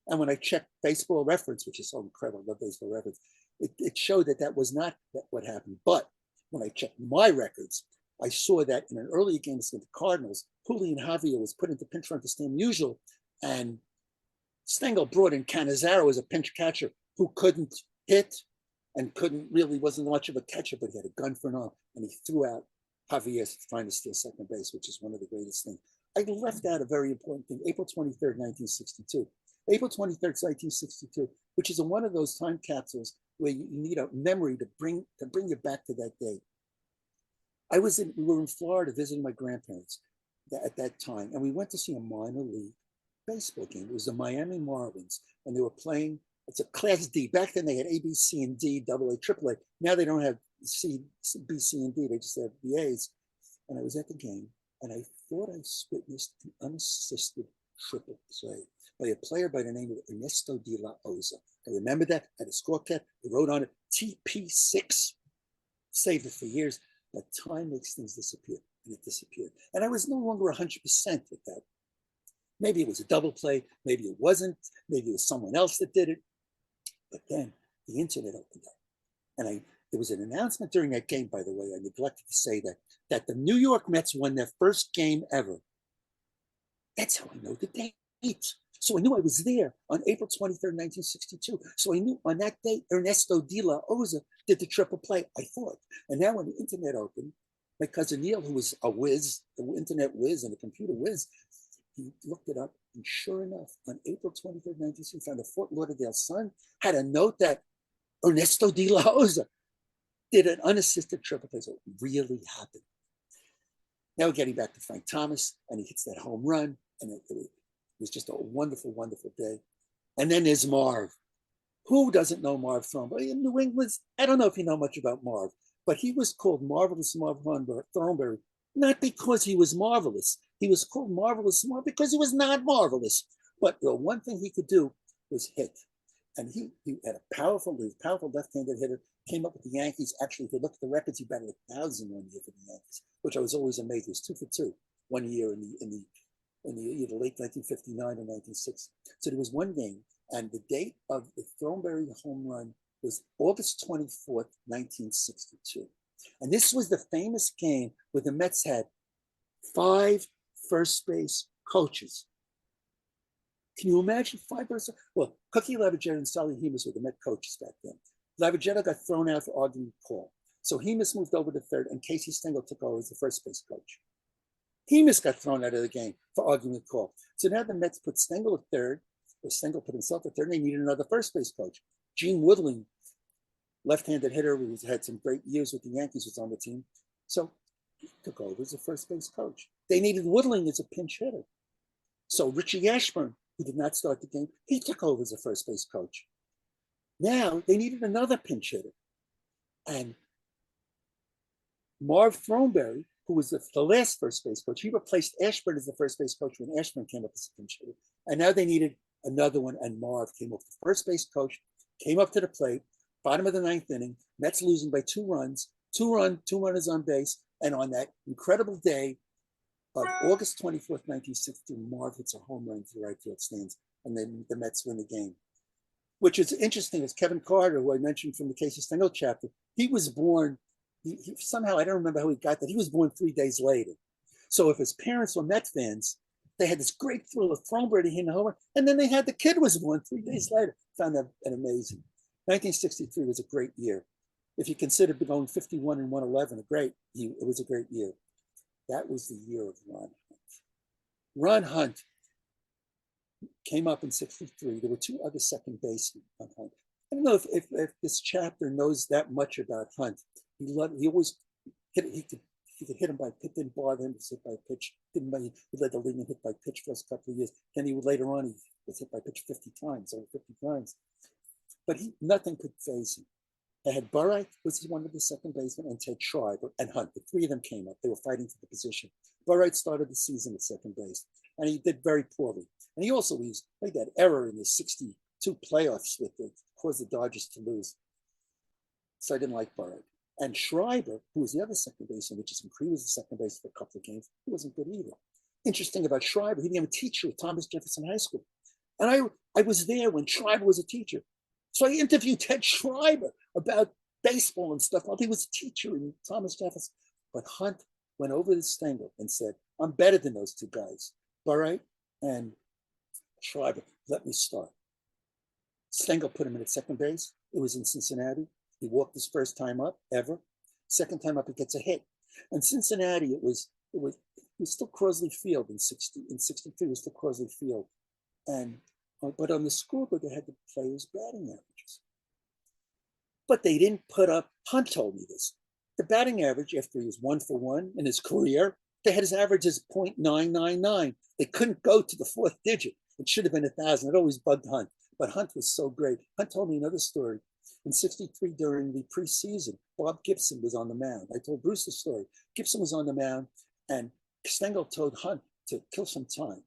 And when I checked Baseball Reference, which is so incredible, I love Baseball Reference, it showed that was not what happened. But when I checked my records, I saw that in an earlier game against the Cardinals, Julian Javier was put into pinch run to Stan Musial, and Stengel brought in Cannizzaro as a pinch catcher who couldn't hit and wasn't much of a catcher, but he had a gun for an arm, and he threw out Javier trying to steal second base, which is one of the greatest things. I left out a very important thing, April 23rd, 1962. April 23rd, 1962, which is one of those time capsules where you need a memory to bring you back to that day. We were in Florida visiting my grandparents at that time, and we went to see a minor league baseball game. It was the Miami Marlins, and they were playing, it's a Class D. Back then they had A, B, C, and D, AA, AAA. Now they don't have C, B, C, and D. They just have the A's. And I was at the game, and I thought I witnessed an unassisted triple play by a player by the name of Ernesto de la Oza. I remember that. I had a scorecard. I wrote on it TP6. Saved it for years, but time makes things disappear, and it disappeared. And I was no longer 100% with that. Maybe it was a double play. Maybe it wasn't. Maybe it was someone else that did it. But then the internet opened up. And there was an announcement during that game, by the way, I neglected to say that the New York Mets won their first game ever. That's how I know the date. So I knew I was there on April 23rd, 1962. So I knew on that day, Ernesto de la Oza did the triple play, I thought. And now when the internet opened, my cousin Neil, who was a whiz, an internet whiz and a computer whiz, he looked it up, and sure enough, on April 23rd, 1960, the Fort Lauderdale Sun had a note that Ernesto de la Oza did an unassisted triple play. So it really happened. Now we're getting back to Frank Thomas, and he hits that home run, and it was just a wonderful, wonderful day. And then there's Marv. Who doesn't know Marv Thornberry? In New England, I don't know if you know much about Marv, but he was called Marvelous Marv Thornberry, not because he was marvelous. He was called Marvelous Marv because he was not marvelous. But the one thing he could do was hit. And he had a powerful left-handed hitter, came up with the Yankees. Actually, if you look at the records, he batted 1,000 one year for the Yankees, which I was always amazed. He was 2 for 2 1 year in the late 1959 and 1960. So there was one game, and the date of the Thornberry home run was August 24th, 1962. And this was the famous game where the Mets had 5 first base coaches. Can you imagine 5 first? Well, Cookie Lavagetta and Sally Hemus were the Met coaches back then. Lavagetta got thrown out for arguing the call. So Hemus moved over to third, and Casey Stengel took over as the first base coach. Hemus got thrown out of the game for arguing the call. So now the Mets put Stengel at third, or Stengel put himself at third, and they needed another first base coach. Gene Woodling, left-handed hitter who had some great years with the Yankees, was on the team. So he took over as the first base coach. They needed Woodling as a pinch hitter. So Richie Ashburn, who did not start the game, he took over as a first base coach. Now they needed another pinch hitter. And Marv Thornberry, who was the last first base coach, he replaced Ashburn as the first base coach when Ashburn came up as a pinch hitter. And now they needed another one, and Marv came up, the first base coach, came up to the plate, bottom of the 9th inning, Mets losing by 2 runs, two runners on base, and on that incredible day August 24th, 1960, Marv hits a home run to the right field stands, and then the Mets win the game. Which is interesting is Kevin Carter, who I mentioned from the Casey Stengel chapter, he was born, he somehow, I don't remember how he got that, he was born 3 days later. So if his parents were Met fans, they had this great thrill of Frohnberg hitting a home run, and then they had the kid was born 3 days later. Found that amazing. 1963 was a great year. If you consider going 51 and 111, it was a great year. That was the year of Ron Hunt. Ron Hunt came up in 63. There were two other second basemen on Hunt. I don't know if this chapter knows that much about Hunt. He always hit. He could hit him by pitch, didn't bother him. He was hit by pitch. He led the league in hit by pitch for a couple of years. Then he would later on he was hit by pitch 50 times, over 50 times. But nothing could faze him. They had Burritt, was one of the second basemen, and Ted Schreiber and Hunt. The three of them came up. They were fighting for the position. Burritt started the season at second base, and he did very poorly. And he also made that error in the 62 playoffs caused the Dodgers to lose. So I didn't like Burritt. And Schreiber, who was the other second baseman, which is he was the second base for a couple of games, he wasn't good either. Interesting about Schreiber, he became a teacher at Thomas Jefferson High School. And I was there when Schreiber was a teacher. So I interviewed Ted Schreiber about baseball and stuff while he was a teacher in Thomas Jefferson. But Hunt went over to Stengel and said, I'm better than those two guys, Burritt and Schreiber. Let me start. Stengel put him in at second base. It was in Cincinnati. He walked his first time up ever. Second time up, he gets a hit. And Cincinnati, it was still Crosley Field in 63. It was still Crosley Field. But on the scoreboard, they had the players' batting averages. But they didn't put up, Hunt told me this, the batting average after he was 1 for 1 in his career, they had his average as .999. They couldn't go to the fourth digit. It should have been 1,000. It always bugged Hunt. But Hunt was so great. Hunt told me another story. In 63, during the preseason, Bob Gibson was on the mound. I told Bruce the story. Gibson was on the mound, and Stengel told Hunt to kill some time.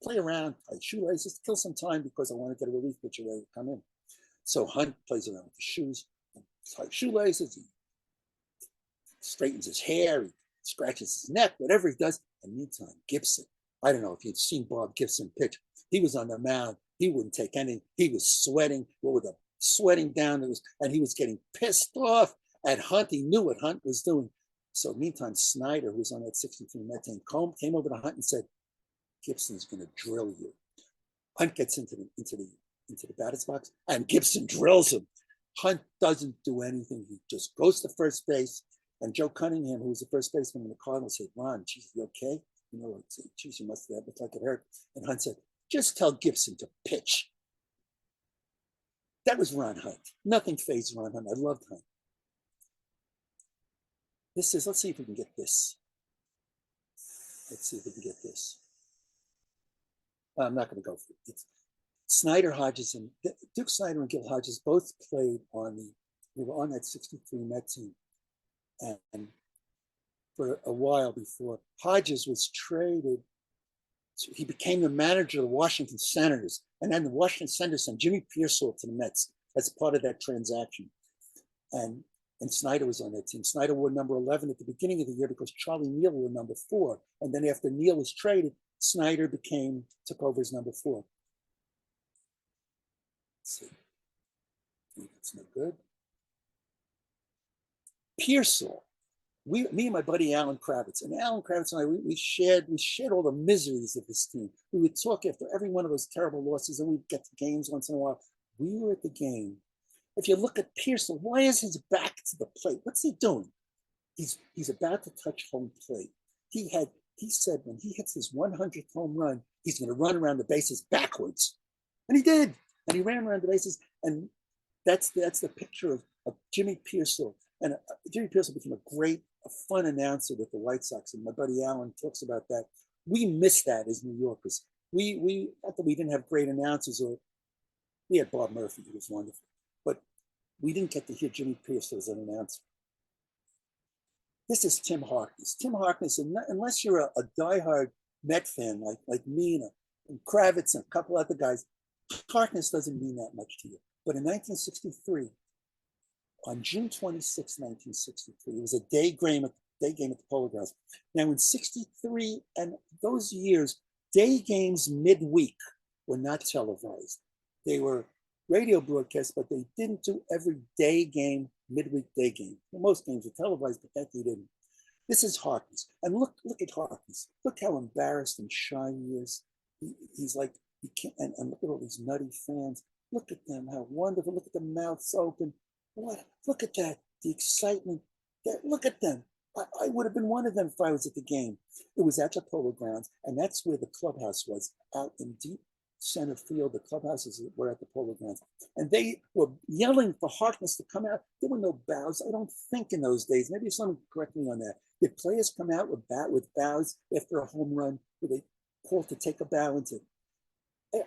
Play around, tie shoelaces, kill some time because I want to get a relief pitcher ready to come in. So Hunt plays around with the shoes, and ties shoelaces, he straightens his hair, he scratches his neck, whatever he does. And meantime, Gibson, I don't know if you've seen Bob Gibson pitch. He was on the mound. He wouldn't take anything. He was sweating, sweating down, and he was getting pissed off at Hunt. He knew what Hunt was doing. So meantime, Snyder, who was on that 63 Met team, came over to Hunt and said, Gibson's going to drill you. Hunt gets into the batter's box, and Gibson drills him. Hunt doesn't do anything. He just goes to first base. And Joe Cunningham, who was the first baseman in the Cardinals, said, Ron, geez, you okay? Geez, you must have looked like it hurt. And Hunt said, just tell Gibson to pitch. That was Ron Hunt. Nothing fazed Ron Hunt. I loved Hunt. Let's see if we can get this. Let's see if we can get this. I'm not going to go for it. It's Snyder, Hodges, and Duke Snyder and Gil Hodges both played we were on that 63 Met team. And for a while before Hodges was traded, he became the manager of the Washington Senators. And then the Washington Senators sent Jimmy Pearsall to the Mets as part of that transaction. And Snyder was on that team. Snyder wore number 11 at the beginning of the year because Charlie Neal wore number 4. And then after Neal was traded, Snyder took over as number 4. Let's see. It's no good. Pearsall. Me and my buddy Alan Kravitz. And Alan Kravitz and I, we shared all the miseries of this team. We would talk after every one of those terrible losses, and we'd get to games once in a while. We were at the game. If you look at Pearsall, why is his back to the plate? What's he doing? He's about to touch home plate. He said when he hits his 100th home run, he's going to run around the bases backwards. And he did. And he ran around the bases. And that's the picture of Jimmy Pearsall. And Jimmy Pearsall became a fun announcer with the White Sox. And my buddy Alan talks about that. We miss that as New Yorkers. We not that we didn't have great announcers, or we had Bob Murphy, who was wonderful. But we didn't get to hear Jimmy Pearsall as an announcer. This is Tim Harkness. Tim Harkness, unless you're a diehard Met fan like me and Kravitz and a couple other guys, Harkness doesn't mean that much to you. But in 1963, on June 26, 1963, it was a day day game at the Polo Grounds. Now in 63 and those years, day games midweek were not televised. They were radio broadcasts, but they didn't do every day game, midweek day game. Well, most games were televised, but that they didn't. This is Harkness. And look at Harkness. Look how embarrassed and shy he is. He's like, he can't, and look at all these nutty fans. Look at them, how wonderful. Look at the mouths open. What? Look at that, the excitement. Look at them. I would have been one of them if I was at the game. It was at the Polo Grounds, and that's where the clubhouse was, out in deep center field. The clubhouses were at the Polo Grounds. And they were yelling for Harkness to come out. There were no bows, I don't think, in those days. Maybe someone can correct me on that. Did players come out with bows after a home run? Were they called to take a bow into?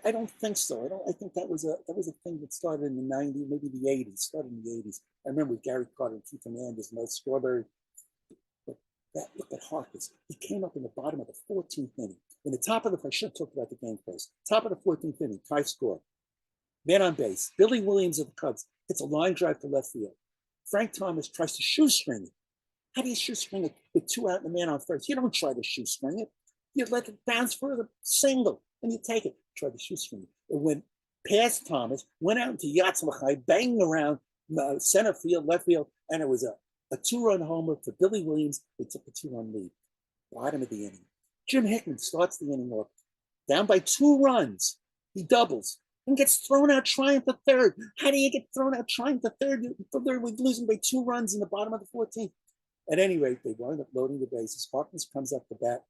I don't think so. I think that was a thing that started in the 90s, maybe the 80s. Started in the 80s. I remember with Gary Carter and Keith Hernandez and those Strawberry. But look at Harkness. He came up in the bottom of the 14th inning. In the top of the, I should have talked about the game first. Top of the 14th inning, tie score. Man on base. Billy Williams of the Cubs hits a line drive to left field. Frank Thomas tries to shoestring it. How do you shoestring it with 2 out and a man on first? You don't try to shoestring it. You let it bounce for the single, and you take it. Try to shoestring it. It went past Thomas, went out into Yatzmachai, banging around center field, left field, and it was a 2-run homer for Billy Williams. They took a 2-run lead. Bottom of the inning. Jim Hickman starts the inning off. Down by 2 runs. He doubles and gets thrown out trying for third. How do you get thrown out trying for third? We're losing by 2 runs in the bottom of the 14th. At any rate, they wind up loading the bases. Harkness comes up the bat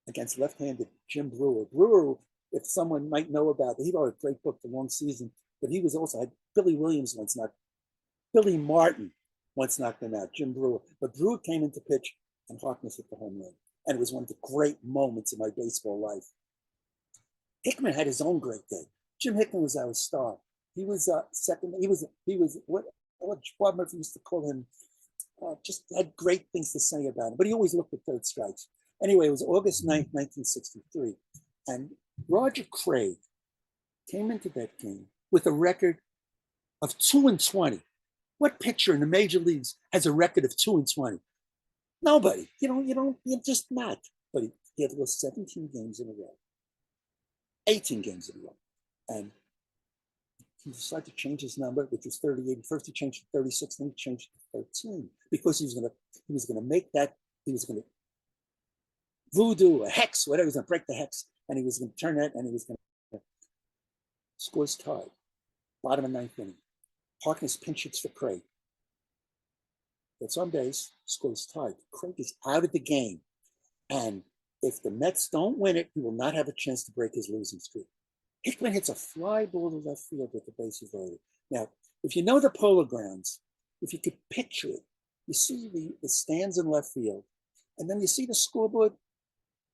against left-handed Jim Brewer. Brewer, if someone might know about it, he wrote a great book, The Long Season, but he was also had Billy Williams once knocked, Billy Martin once knocked him out, Jim Brewer. But Brewer came into pitch and Harkness hit the home run. And it was one of the great moments in my baseball life. Hickman had his own great day. Jim Hickman was our star. He was second. He was what Bob Murphy used to call him. Just had great things to say about him, but he always looked at third strikes. Anyway, it was August 9th, 1963, and Roger Craig came into that game with a record of 2-20. What pitcher in the major leagues has a record of 2-20? Nobody. You're just not. But he had lost 17 games in a row, 18 games in a row, and he decided to change his number, which was 38. First he changed to 36, then he changed to 13 because he was gonna make that, he was gonna voodoo, a hex, whatever, he was gonna break the hex, and he was gonna turn that, and he was gonna scores tied. Bottom of 9th inning. Harkness pinch hits for Craig. Gets on base, scores tied. Craig is out of the game. And if the Mets don't win it, he will not have a chance to break his losing streak. Hickman hits a fly ball to left field with the bases loaded. Now, if you know the Polo Grounds, if you could picture it, you see the stands in left field, and then you see the scoreboard.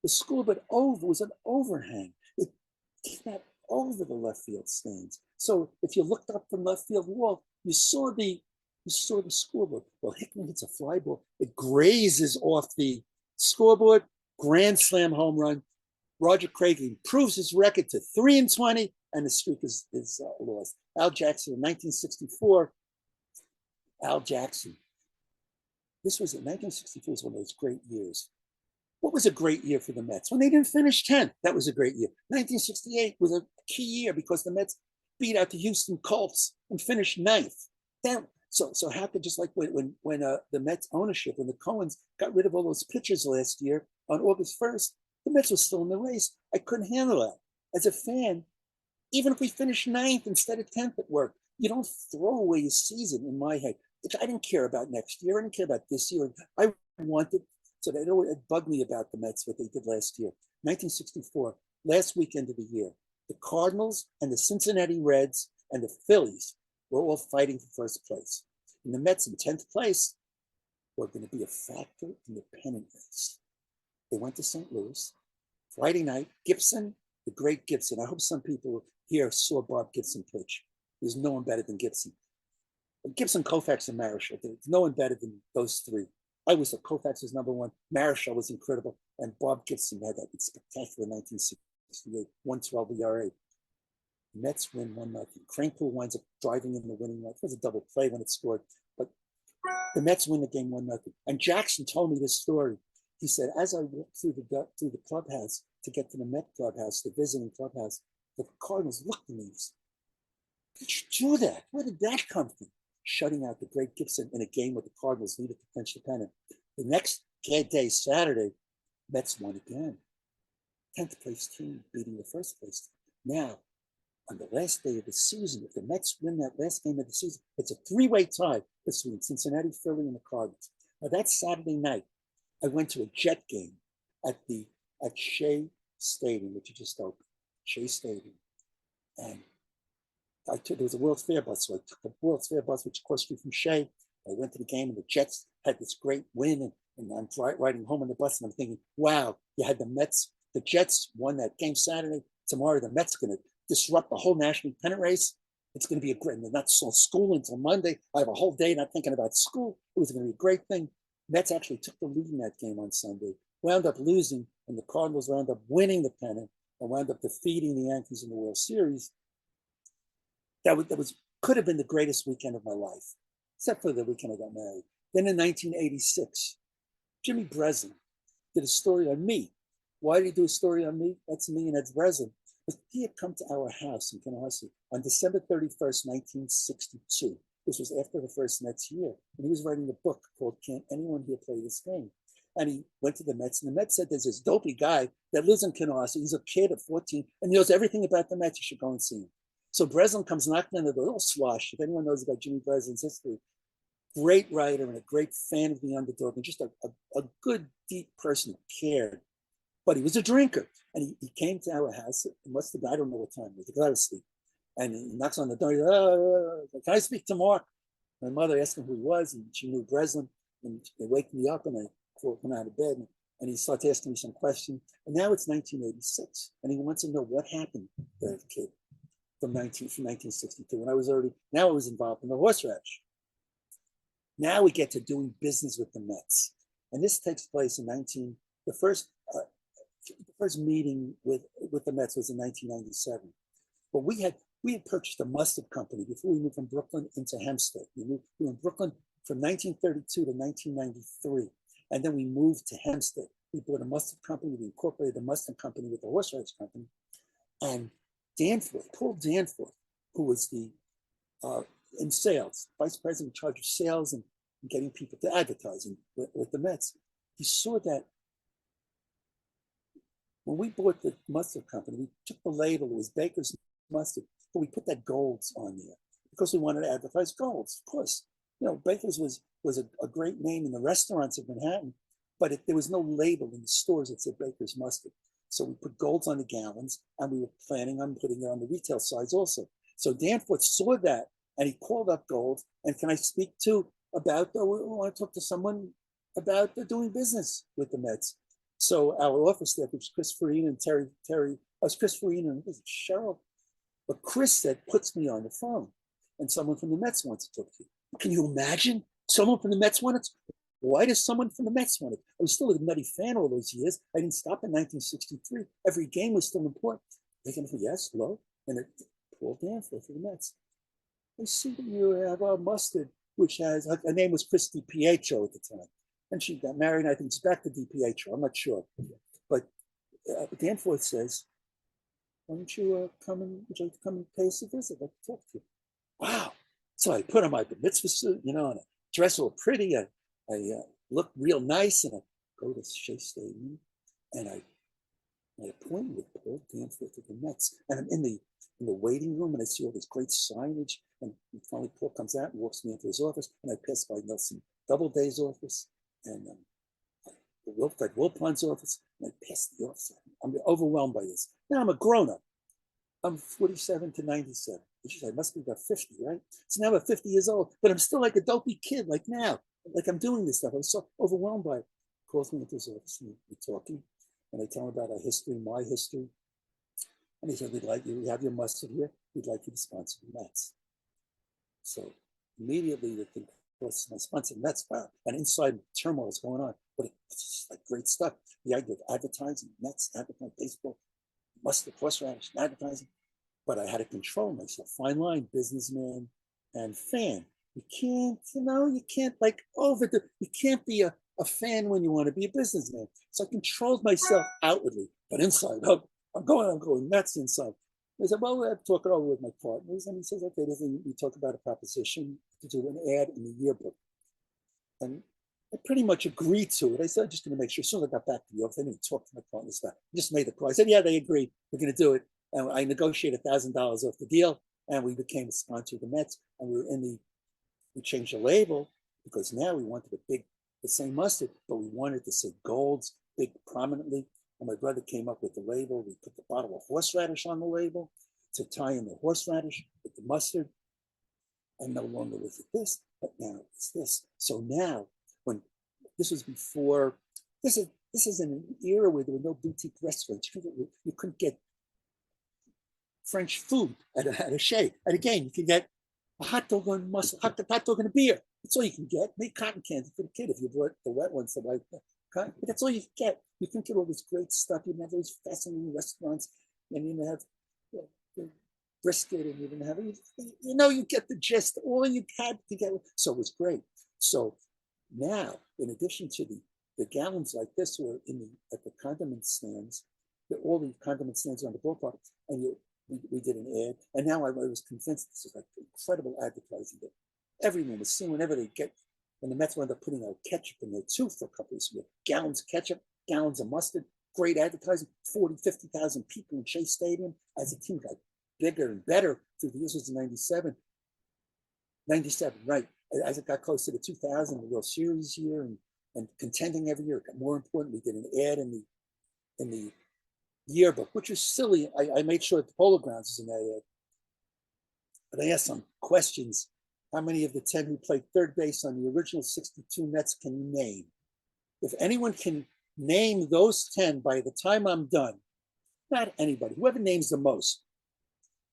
The scoreboard was an overhang. It came out over the left field stands. So if you looked up from left field wall, you saw the scoreboard. Well, Hickman hits a fly ball. It grazes off the scoreboard. Grand slam home run. Roger Craig improves his record to 3-20, and the streak is lost. Al Jackson in 1964. Al Jackson. This was in 1964 was one of those great years. What was a great year for the Mets? When they didn't finish 10th, that was a great year. 1968 was a key year because the Mets beat out the Houston Colts and finished 9th. So how could, just like when the Mets ownership, when the Cohens got rid of all those pitchers last year on August 1st, the Mets were still in the race. I couldn't handle that. As a fan, even if we finished 9th instead of 10th at work, you don't throw away your season in my head. I didn't care about next year. I didn't care about this year. I wanted, so that it bugged me about the Mets, what they did last year. 1964, last weekend of the year, the Cardinals and the Cincinnati Reds and the Phillies were all fighting for first place. And the Mets in 10th place were going to be a factor in the pennant race. They went to St. Louis. Friday night, Gibson, the great Gibson. I hope some people here saw Bob Gibson pitch. There's no one better than Gibson. Gibson, Koufax, and Marichal. There's no one better than those three. I was thought Koufax was number one. Marichal was incredible. And Bob Gibson had that spectacular 1968, 112 ERA. Mets win 1-0. Kranepool winds up driving in the winning run. It was a double play when it scored. But The Mets win the game 1-0. And Jackson told me this story. He said, as I walked through the clubhouse to get to the Met clubhouse, the visiting clubhouse, the Cardinals looked at me and said, "Did you do that? Where did that come from?" Shutting out the great Gibson in a game where the Cardinals needed to clinch the pennant. The next day, Saturday, Mets won again. 10th place team beating the first place team. Now, on the last day of the season, if the Mets win that last game of the season, it's a three-way tie between Cincinnati, Philly, and the Cardinals. Now, that Saturday night, I went to a Jet game at Shea Stadium, which just opened, Shea Stadium. And there was a World's Fair bus, so I took the World's Fair bus, which crossed me from Shea. I went to the game, and the Jets had this great win, and I'm riding home on the bus, and I'm thinking, wow, you had the Mets. The Jets won that game Saturday. Tomorrow, the Mets are going to disrupt the whole national pennant race. It's going to be a great, and they're not so school until Monday. I have a whole day not thinking about school. It was going to be a great thing. Mets actually took the lead in that game on Sunday, wound up losing, and the Cardinals wound up winning the pennant and wound up defeating the Yankees in the World Series. That could have been the greatest weekend of my life, except for the weekend I got married. Then in 1986, Jimmy Breslin did a story on me. Why did he do a story on me? That's me and that's Breslin. He had come to our house in Canarsie on December 31st, 1962. This was after the first Mets year. And he was writing a book called Can't Anyone Here Play This Game? And he went to the Mets, and the Mets said, there's this dopey guy that lives in Canarsie. He's a kid of 14, and he knows everything about the Mets. You should go and see him. So Breslin comes knocking on the door, little Swash, if anyone knows about Jimmy Breslin's history. Great writer and a great fan of the underdog, and just a good, deep person who cared. But he was a drinker. And he came to our house. I don't know what time it was, because I was asleep. And he knocks on the door. He goes, can I speak to Mark? My mother asked him who he was, and she knew Breslin. And they wake me up, and I come out of bed, and he starts asking me some questions. And now it's 1986, and he wants to know what happened to the kid from 1962. When I was involved in the Horseradish. Now we get to doing business with the Mets, and this takes place in the first meeting with the Mets was in 1997. But we had purchased a mustard company before we moved from Brooklyn into Hempstead. We were in Brooklyn from 1932 to 1993. And then we moved to Hempstead. We bought a mustard company. We incorporated the mustard company with the Horseradish company. And Paul Danforth, who was in sales, vice president in charge of sales and getting people to advertising with the Mets, he saw that when we bought the mustard company, we took the label, it was Baker's Mustard, but we put that Gold's on there because we wanted to advertise Gold's, of course. You know, Baker's was a great name in the restaurants of Manhattan, but there was no label in the stores that said Baker's Mustard. So we put Gold's on the gallons, and we were planning on putting it on the retail sides also. So Danforth saw that, and he called up Gold, and can I speak about, we want to talk to someone about doing business with the Mets. So our office staff, which was Chris Farina and Terry, was Chris Farina and Cheryl. But Chris said, puts me on the phone, and someone from the Mets wants to talk to you. Can you imagine? Someone from the Mets wanted to? Why does someone from the Mets want it? I was still a nutty fan all those years. I didn't stop in 1963. Every game was still important. They can say, yes, hello. And Paul Danforth for the Mets. I see that you have our mustard, which has, her name was Christy Pietro at the time. And she got married, I think it's back to DiPietro, I'm not sure. But Danforth says, why don't you would you like to come and pay us a visit? I'd like to talk to you. Wow. So I put on my mitzvah suit, and I dress all pretty. I look real nice, and I go to Shea Stadium, and I appointed with Paul Danforth of the Mets. And I'm in the waiting room, and I see all this great signage. And finally, Paul comes out and walks me into his office, and I pass by Nelson Doubleday's office, and Fred Wilpon's office, and I pass the office. I'm overwhelmed by this. Now I'm a grown-up. I'm 47 to 97. I must be about 50, right? So now I'm 50 years old, but I'm still like a dopey kid, like now. Like I'm doing this stuff. I was so overwhelmed by it. He calls me into his office, and we're talking, and I tell him about our history, my history. And he said, we have your mustard here. We'd like you to sponsor the Mets. So immediately the thing was my sponsor the Mets. Wow. And inside turmoil is going on. But it's like great stuff. The idea of advertising, Mets, advertising, baseball, mustard, horseradish, advertising. But I had to control myself. Fine line, businessman and fan. You can't, you can't you can't be a fan when you want to be a businessman. So I controlled myself outwardly, but inside, oh, I'm going nuts inside. I said, well, I'm talking over with my partners. And he says, okay, we talk about a proposition to do an ad in the yearbook. And I pretty much agreed to it. I said, I'm just going to make sure. As soon as I got back to the office, I didn't talk to my partners about it. I just made the call. I said, yeah, they agreed. We're going to do it. And I negotiated $1,000 off the deal. And we became a sponsor of the Mets. And we changed the label because now we wanted the same mustard, but we wanted to say Gold's big prominently. And my brother came up with the label. We put the bottle of horseradish on the label to tie in the horseradish with the mustard. And no longer was it this, but now it's this. So now, when this was before, this is an era where there were no boutique restaurants. You couldn't get French food at a Shea. At a game, you could get a hot dog on mustard, hot dog and a beer. That's all you can get. Make cotton candy for the kid if you brought the wet ones. But that's all you can get. You can get all this great stuff. You didn't have those fascinating restaurants, and you didn't have brisket, and you didn't have you get the gist. All you had to get, so it was great. So now, in addition to the gallons like this, were at the condiment stands, all the condiment stands on the ballpark, and we did an ad, and now I was convinced this is like incredible advertising that everyone was seeing whenever when the Mets wound up putting out ketchup in there too for a couple of years, gallons of ketchup, gallons of mustard, great advertising, 40, 50,000 people in Shea Stadium as the team got bigger and better through the years. It was 97, right. As it got close to the 2000, the World Series year and contending every year, it got more important. We did an ad in the yearbook, which was silly. I made sure that the Polo Grounds was in that ad. But I asked some questions. How many of the 10 who played third base on the original 62 Mets can you name? If anyone can name those 10 by the time I'm done, not anybody, whoever names the most,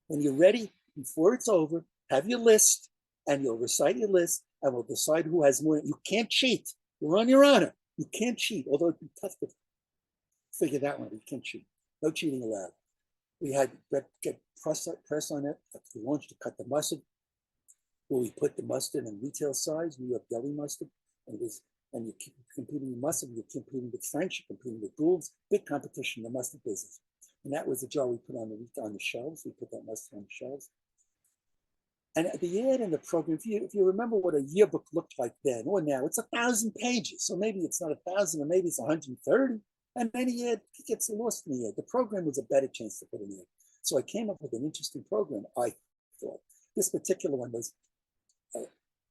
when you're ready, before it's over, have your list, and you'll recite your list, and we'll decide who has more. You can't cheat. You're on your honor. You can't cheat, although it'd be tough to figure that one. You can't cheat. No cheating allowed. We had get press on it at the launch to cut the mustard, where we put the mustard in retail size, New York deli mustard, and you keep competing with mustard, you're competing with French, you're competing with Gould's, big competition in the mustard business. And that was the jar we put on the shelves. We put that mustard on the shelves. And the ad in the program, if you remember what a yearbook looked like then or now, it's 1,000 pages. So maybe it's not 1,000, or maybe it's 130. And then the ad gets lost in the ad. The program was a better chance to put in ad. So I came up with an interesting program, I thought. This particular one was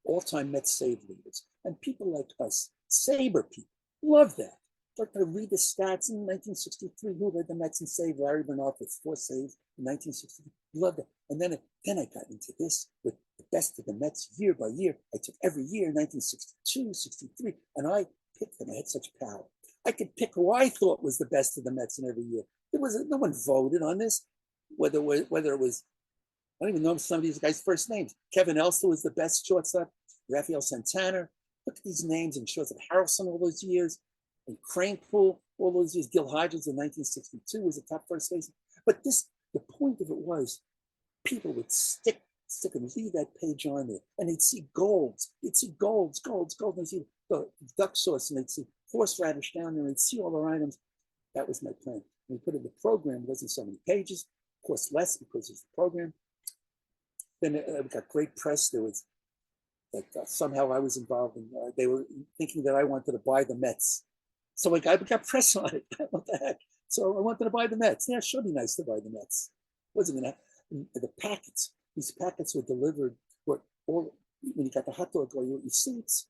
all-time Mets save leaders. And people like us, SABR people, love that. Like to read the stats in 1963, who led the Mets in save? Larry Bernard with 4 saves in 1963. Love that. And then I got into this with the best of the Mets year by year. I took every year, 1962, 63, and I picked them. I had such power. I could pick who I thought was the best of the Mets in every year. No one voted on this, whether it was, I don't even know some of these guys' first names. Kevin Elster was the best shortstop. Rafael Santana. Look at these names and shortstop. Harrelson all those years. And Crankpool all those years. Gil Hodges in 1962 was a top first baseman. But the point of it was, people would stick and leave that page on there, and they'd see Golds. They'd see Golds. And they'd see the duck sauce, and they'd see horseradish down there, and they'd see all our items. That was my plan. When we put in the program, it wasn't so many pages, cost less because it's the program. Then we got great press. There was somehow I was involved in. They were thinking that I wanted to buy the Mets, so I got press on it. What the heck? So I wanted to buy the Mets. Yeah, it should be nice to buy the Mets. Wasn't gonna. The packets. These packets were delivered. When you got the hot dog or your seats,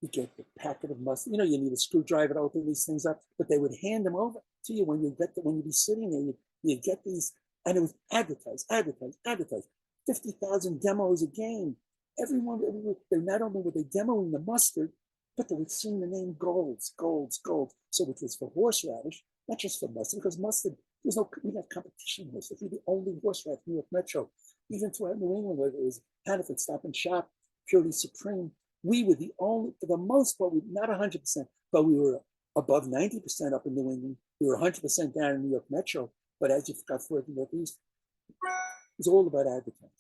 you get the packet of mustard. You need a screwdriver to open these things up, but they would hand them over to you when you'd be sitting there. You get these, and it was advertised. 50,000 demos a game. Everyone, they not only were they demoing the mustard, but they were seeing the name Golds. So which was for horseradish, not just for mustard, because mustard, we had competition with it. We were the only horseradish New York Metro. Even throughout New England, where it was Hannaford, Stop and Shop, Purity Supreme, we were the only, for the most part, not 100%, but we were above 90% up in New England. We were 100% down in New York Metro. But as you got further northeast, it was all about advertising.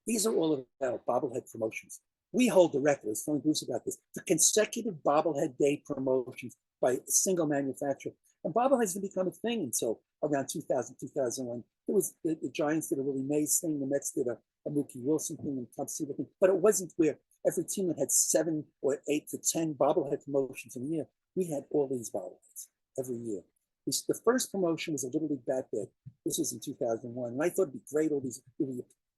These are all about bobblehead promotions. We hold the record, I was telling Bruce about this, for consecutive bobblehead day promotions by a single manufacturer. And bobbleheads didn't become a thing until around 2000, 2001. It was the Giants did a Willie Mays thing, the Mets did a Mookie Wilson thing, and Tom Seaver thing, but it wasn't where every team had 7 or 8 to 10 bobblehead promotions in a year. We had all these bobbleheads every year. The first promotion was a Little League bat bag. This was in 2001, and I thought it'd be great. All these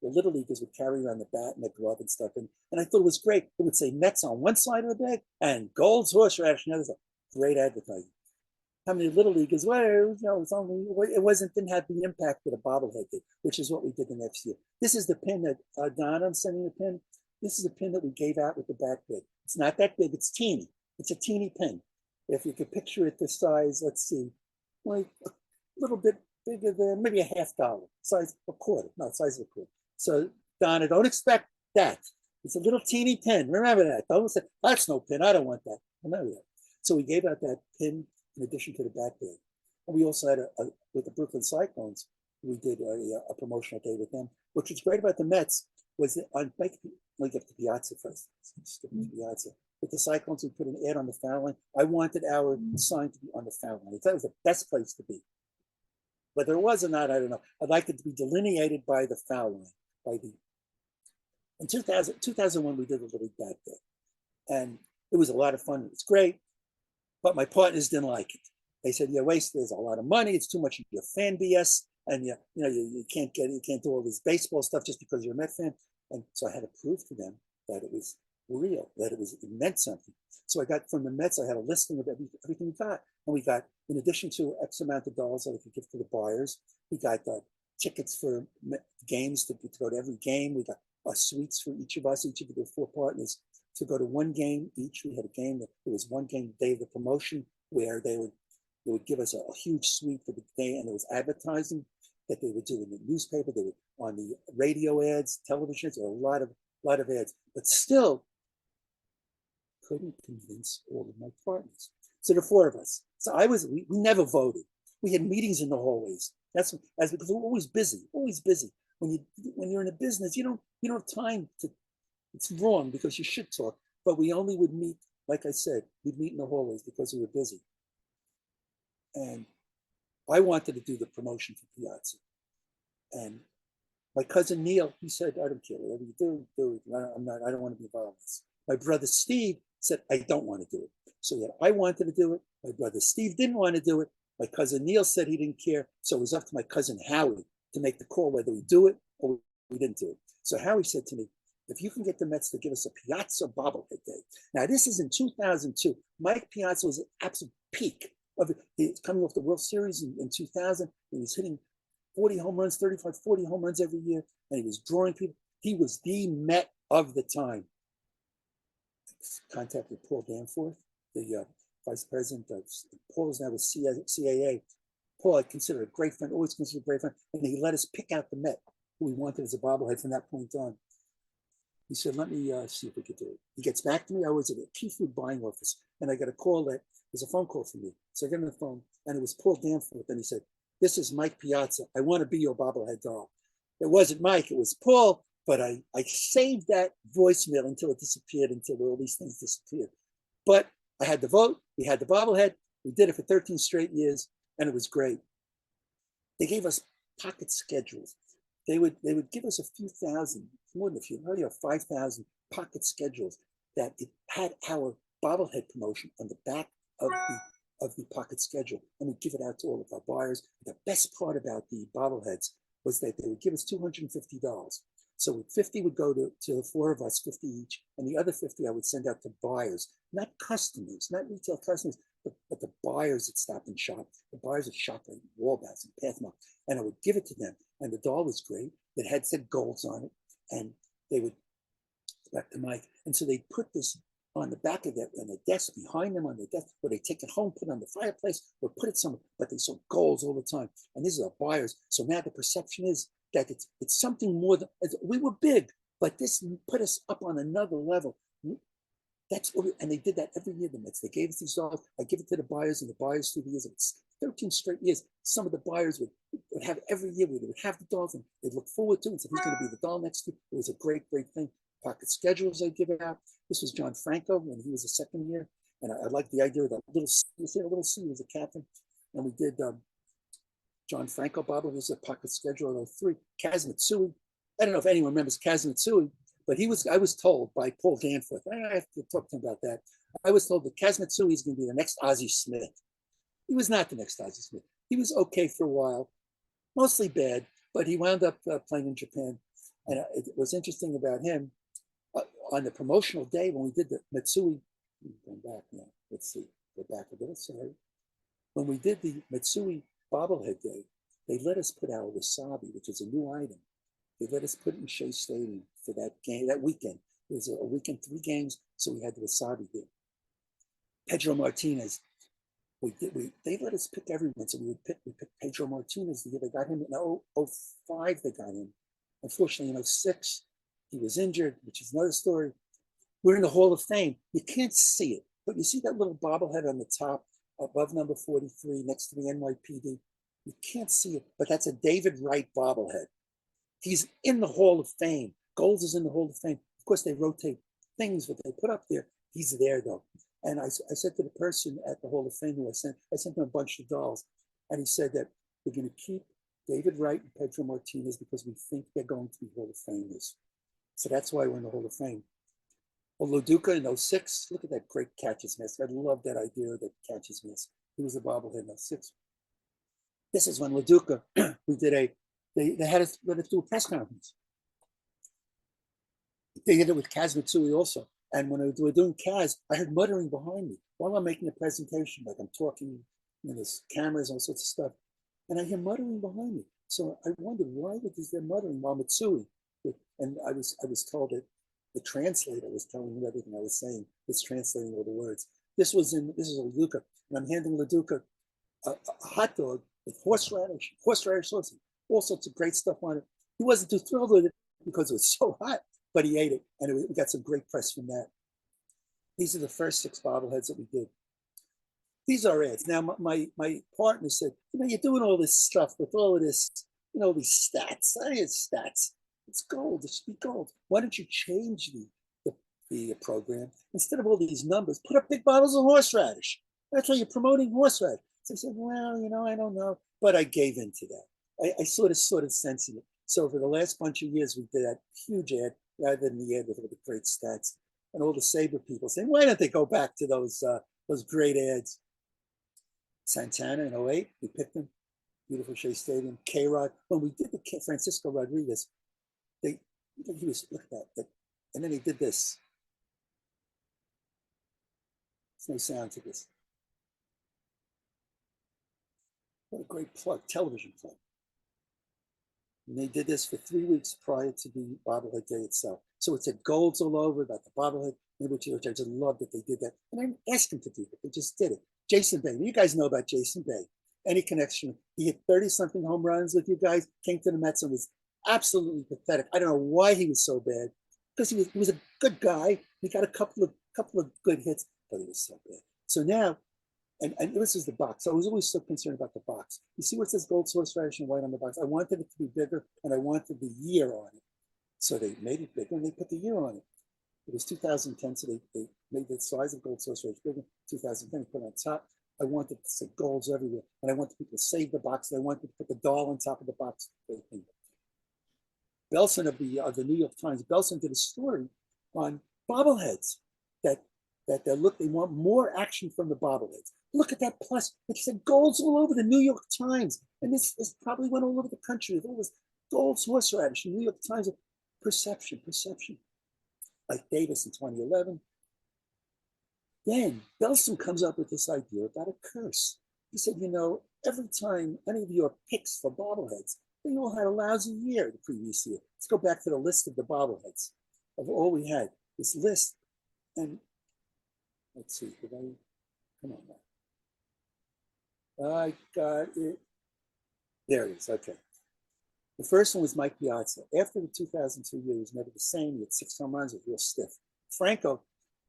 the Little Leaguers would carry around the bat and the glove and stuff, and I thought it was great. It would say Mets on one side of the bag and Gold's Horseradish on the other side. Great advertising. How many Little Leaguers? Well, it didn't have the impact that a bobblehead did, which is what we did the next year. This is the pin that Don, I'm sending a pin. This is a pin that we gave out with the back bag. It's not that big. It's teeny. It's a teeny pin. If you could picture it the size, let's see, like a little bit bigger than maybe a $50, size a quarter, not size of a quarter. So Donna, don't expect that. It's a little teeny pin. Remember that. Don't say, that's no pin. I don't want that. Remember that. So we gave out that pin in addition to the back bag. And we also had with the Brooklyn Cyclones, we did a promotional day with them. Which was great about the Mets was that on let me get to Piazza first. Piazza. With the Cyclones, we put an ad on the foul line. I wanted our sign to be on the foul line. That was the best place to be. Whether it was or not, I don't know. I'd like it to be delineated by the foul line. In 2001, we did a Little Bat Day. And it was a lot of fun. It was great. But my partners didn't like it. They said, there's a lot of money. It's too much of your fan BS. And you can't do all this baseball stuff just because you're a Met fan. And so I had to prove to them that it was real, that it meant something. So I got from the Mets, I had a listing of everything we got. And we got, in addition to X amount of dollars that we could give to the buyers, we got tickets for games to go to every game. We got suites for each of us, each of the 4 partners, to go to one game each. We had a game that there was one game day of the promotion where they would give us a huge suite for the day, and there was advertising that they would do in the newspaper, they would on the radio ads, television ads, a lot of ads, but still couldn't convince all of my partners. So the 4 of us. So we never voted. We had meetings in the hallways. That's because we're always busy. When you're in a business, you don't have time to. It's wrong because you should talk, but we only would meet, like I said, we'd meet in the hallways because we were busy. And I wanted to do the promotion for Piazza. And my cousin Neil, he said, I don't care, whatever you do it. I don't want to be involved in this. My brother Steve said, I don't want to do it. So that I wanted to do it. My brother Steve didn't want to do it. My cousin Neil said he didn't care. So it was up to my cousin Howie to make the call whether we do it or we didn't do it. So Howie said to me, if you can get the Mets to give us a Piazza bobblehead day. Now, this is in 2002. Mike Piazza was at absolute peak of it. He's coming off the World Series in 2000. He was hitting 40 home runs, 35, 40 home runs every year, and he was drawing people. He was the Met of the time. Contacted Paul Danforth, the vice president of Paul is now with CAA. Paul I consider a great friend, always considered a great friend, and he let us pick out the Met who we wanted as a bobblehead from that point on. He said, let me see if we could do it. He gets back to me. I was at a key food buying office, and I got a call that was a phone call from me. So I get on the phone, and it was Paul Danforth, and he said, this is Mike Piazza. I want to be your bobblehead doll. It wasn't Mike, it was Paul, but I saved that voicemail until it disappeared, until all these things disappeared. But I had the vote, we had the bobblehead, we did it for 13 straight years, and it was great. They gave us pocket schedules. They would give us a few thousand, more than a few, maybe 5,000 pocket schedules that it had our bobblehead promotion on the back of the pocket schedule, and we'd give it out to all of our buyers. The best part about the bobbleheads was that they would give us $250. So 50 would go to the 4 of us, 50 each, and the other 50 I would send out to buyers, not customers, not retail customers, but the buyers that stopped and shop, the buyers that shop at Wallbats and Pathmark, and I would give it to them. And the doll was great. It had said Golds on it, and they would, back to Mike, and so they put this on the back of it, on the desk, behind them on the desk, or they take it home, put it on the fireplace, or put it somewhere, but they saw Golds all the time. And these are buyers. So now the perception is that it's something more than, we were big, but this put us up on another level. That's what and they did that every year, the Mets. They gave us these dolls. I give it to the buyers, and the buyers through the years, it's 13 straight years. Some of the buyers would have every year, they would have the dolls, and they'd look forward to it and say, who's going to be the doll next year? It was a great, great thing. Pocket schedules I give it out. This was John Franco when he was a second year. And I like the idea of that little C. You see, a little C was a captain. And we did John Franco, Bob was a pocket schedule of 3. Kaz Matsui. I don't know if anyone remembers Kaz Matsui, but I was told by Paul Danforth, I have to talk to him about that. I was told that Kaz Matsui is going to be the next Ozzie Smith. He was not the next Ozzie Smith. He was okay for a while, mostly bad, but he wound up playing in Japan. And it was interesting about him, on the promotional day when we did the Matsui, going back now, let's see, go back a little, sorry. When we did the Matsui bobblehead day, they let us put out wasabi, which is a new item. They let us put it in Shea Stadium for that game, that weekend. It was a weekend, 3 games, so we had the wasabi there. Pedro Martinez, they let us pick everyone, so we picked Pedro Martinez the year they got him. In 05, they got him. Unfortunately, in 06, he was injured, which is another story. We're in the Hall of Fame. You can't see it, but you see that little bobblehead on the top above number 43 next to the NYPD. You can't see it, but that's a David Wright bobblehead. He's in the Hall of Fame. Gold's is in the Hall of Fame. Of course, they rotate things that they put up there. He's there, though. And I said to the person at the Hall of Fame who I sent him a bunch of dolls, and he said that we're going to keep David Wright and Pedro Martinez because we think they're going to be Hall of Famers. So that's why we're in the Hall of Fame. Well, Loduca in 06, look at that great catcher's miss. I love that idea of the catcher's miss. He was a bobblehead in 06. This is when Loduca, we did they had us let us do a press conference. They did it with Kaz Matsui also. And when we were doing Kaz, I heard muttering behind me while I'm making a presentation, like I'm talking, there's cameras, all sorts of stuff. And I hear muttering behind me. So I wondered, why was there muttering while Matsui? And I was told that the translator was telling me everything I was saying, was translating all the words. This is Loduca, and I'm handing Loduca a hot dog with horseradish sauce, all sorts of great stuff on it. He wasn't too thrilled with it because it was so hot, but he ate it, and we got some great press from that. These are the first 6 bobbleheads that we did. These are ads. Now, my partner said, you're doing all this stuff with all of this, these stats. I had stats. It's gold. It should be gold. Why don't you change the program? Instead of all these numbers, put up big bottles of horseradish. That's why you're promoting horseradish. So I said, well, I don't know. But I gave in to that. I sort of sensing it. So for the last bunch of years, we did that huge ad rather than the ad with all the great stats. And all the SABR people saying, why don't they go back to those great ads? Santana in 08, we picked him. Beautiful Shea Stadium. K-Rod. When we did the Francisco Rodriguez, look at that. And then he did this. There's no sound to this. What a great plug, television plug. And they did this for 3 weeks prior to the bobblehead day itself. So it said golds all over about the bobblehead, which I just love that they did that. And I didn't ask them to do it, they just did it. Jason Bay, you guys know about Jason Bay. Any connection? He hit 30-something home runs with you guys, came to the Mets and was absolutely pathetic. I don't know why he was so bad, because he was a good guy. He got a couple of good hits, but he was so bad. So now, and this is the box. I was always so concerned about the box. You see what says gold horseradish and white on the box? I wanted it to be bigger, and I wanted the year on it. So they made it bigger, and they put the year on it. It was 2010, so they made the size of gold horseradish bigger. 2010, they put it on top. I wanted to say golds everywhere, and I wanted people to save the box, and I wanted to put the doll on top of the box. Belson of the New York Times, Belson did a story on bobbleheads that they want more action from the bobbleheads. Look at that plus. It said golds all over the New York Times. And this probably went all over the country. It was gold's horseradish in New York Times. Perception. Like Davis in 2011. Then Belson comes up with this idea about a curse. He said, every time any of your picks for bobbleheads, they all had a lousy year the previous year. Let's go back to the list of the bobbleheads of all we had. This list, and let's see, come on now. I got it. There it is, okay. The first one was Mike Piazza. After the 2002 year, he was never the same. He had 6 home runs, it was real stiff. Franco,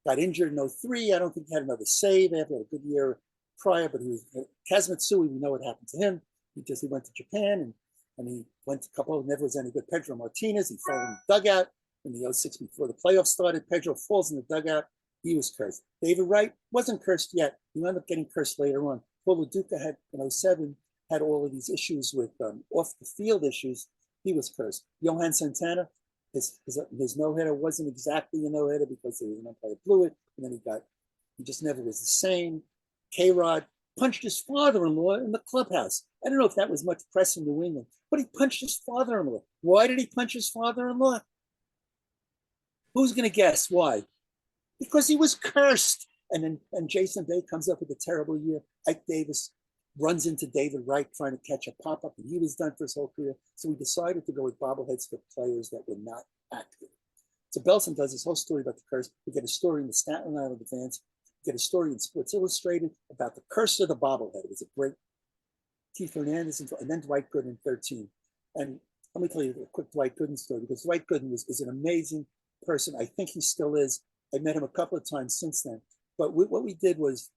got injured in '03. I don't think he had another save after a good year prior, but he was Kazmatsui. We know what happened to him. He went to Japan and he went to a couple, never was any good. Pedro Martinez, he fell in the dugout in the '06 before the playoffs started. Pedro falls in the dugout. He was cursed. David Wright wasn't cursed yet. He wound up getting cursed later on. Paul LaDuca had, in '07, had all of these issues with off the field issues. He was cursed. Johan Santana, his no-hitter wasn't exactly a no-hitter because the umpire blew it, and then he just never was the same. K-Rod punched his father-in-law in the clubhouse. I don't know if that was much press in New England, but he punched his father-in-law. Why did he punch his father-in-law? Who's going to guess why? Because he was cursed. And Jason Day comes up with a terrible year. Ike Davis runs into David Wright trying to catch a pop-up, and he was done for his whole career. So we decided to go with bobbleheads for players that were not active. So Belson does this whole story about the curse. We get a story in the Staten Island Advance. We get a story in Sports Illustrated about the curse of the bobblehead. It was a great Keith Hernandez and then Dwight Gooden in 13. And let me tell you a quick Dwight Gooden story, because Dwight Gooden is an amazing person. I think he still is. I met him a couple of times since then. But what we did was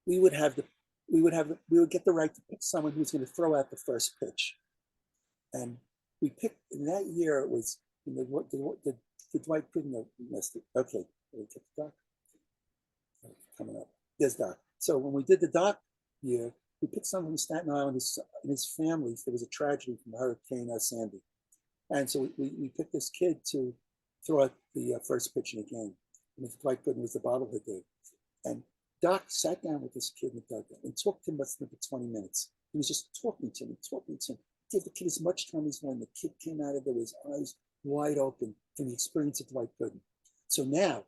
we would get the right to pick someone who's going to throw out the first pitch. And we picked, in that year, it was the Dwight Gooden missed it. Okay, we get the doc. Coming up. There's Doc. So when we did the Doc year, we picked someone from Staten Island and his family. There was a tragedy from Hurricane Sandy. And so we picked this kid to throw out the first pitch in the game. And Dwight Gooden was the bobblehead day. And Doc sat down with this kid in the dugout and talked to him less than 20 minutes. He was just talking to him. Gave the kid as much time as one. The kid came out of there with his eyes wide open from the experience of Dwight Gooden. So now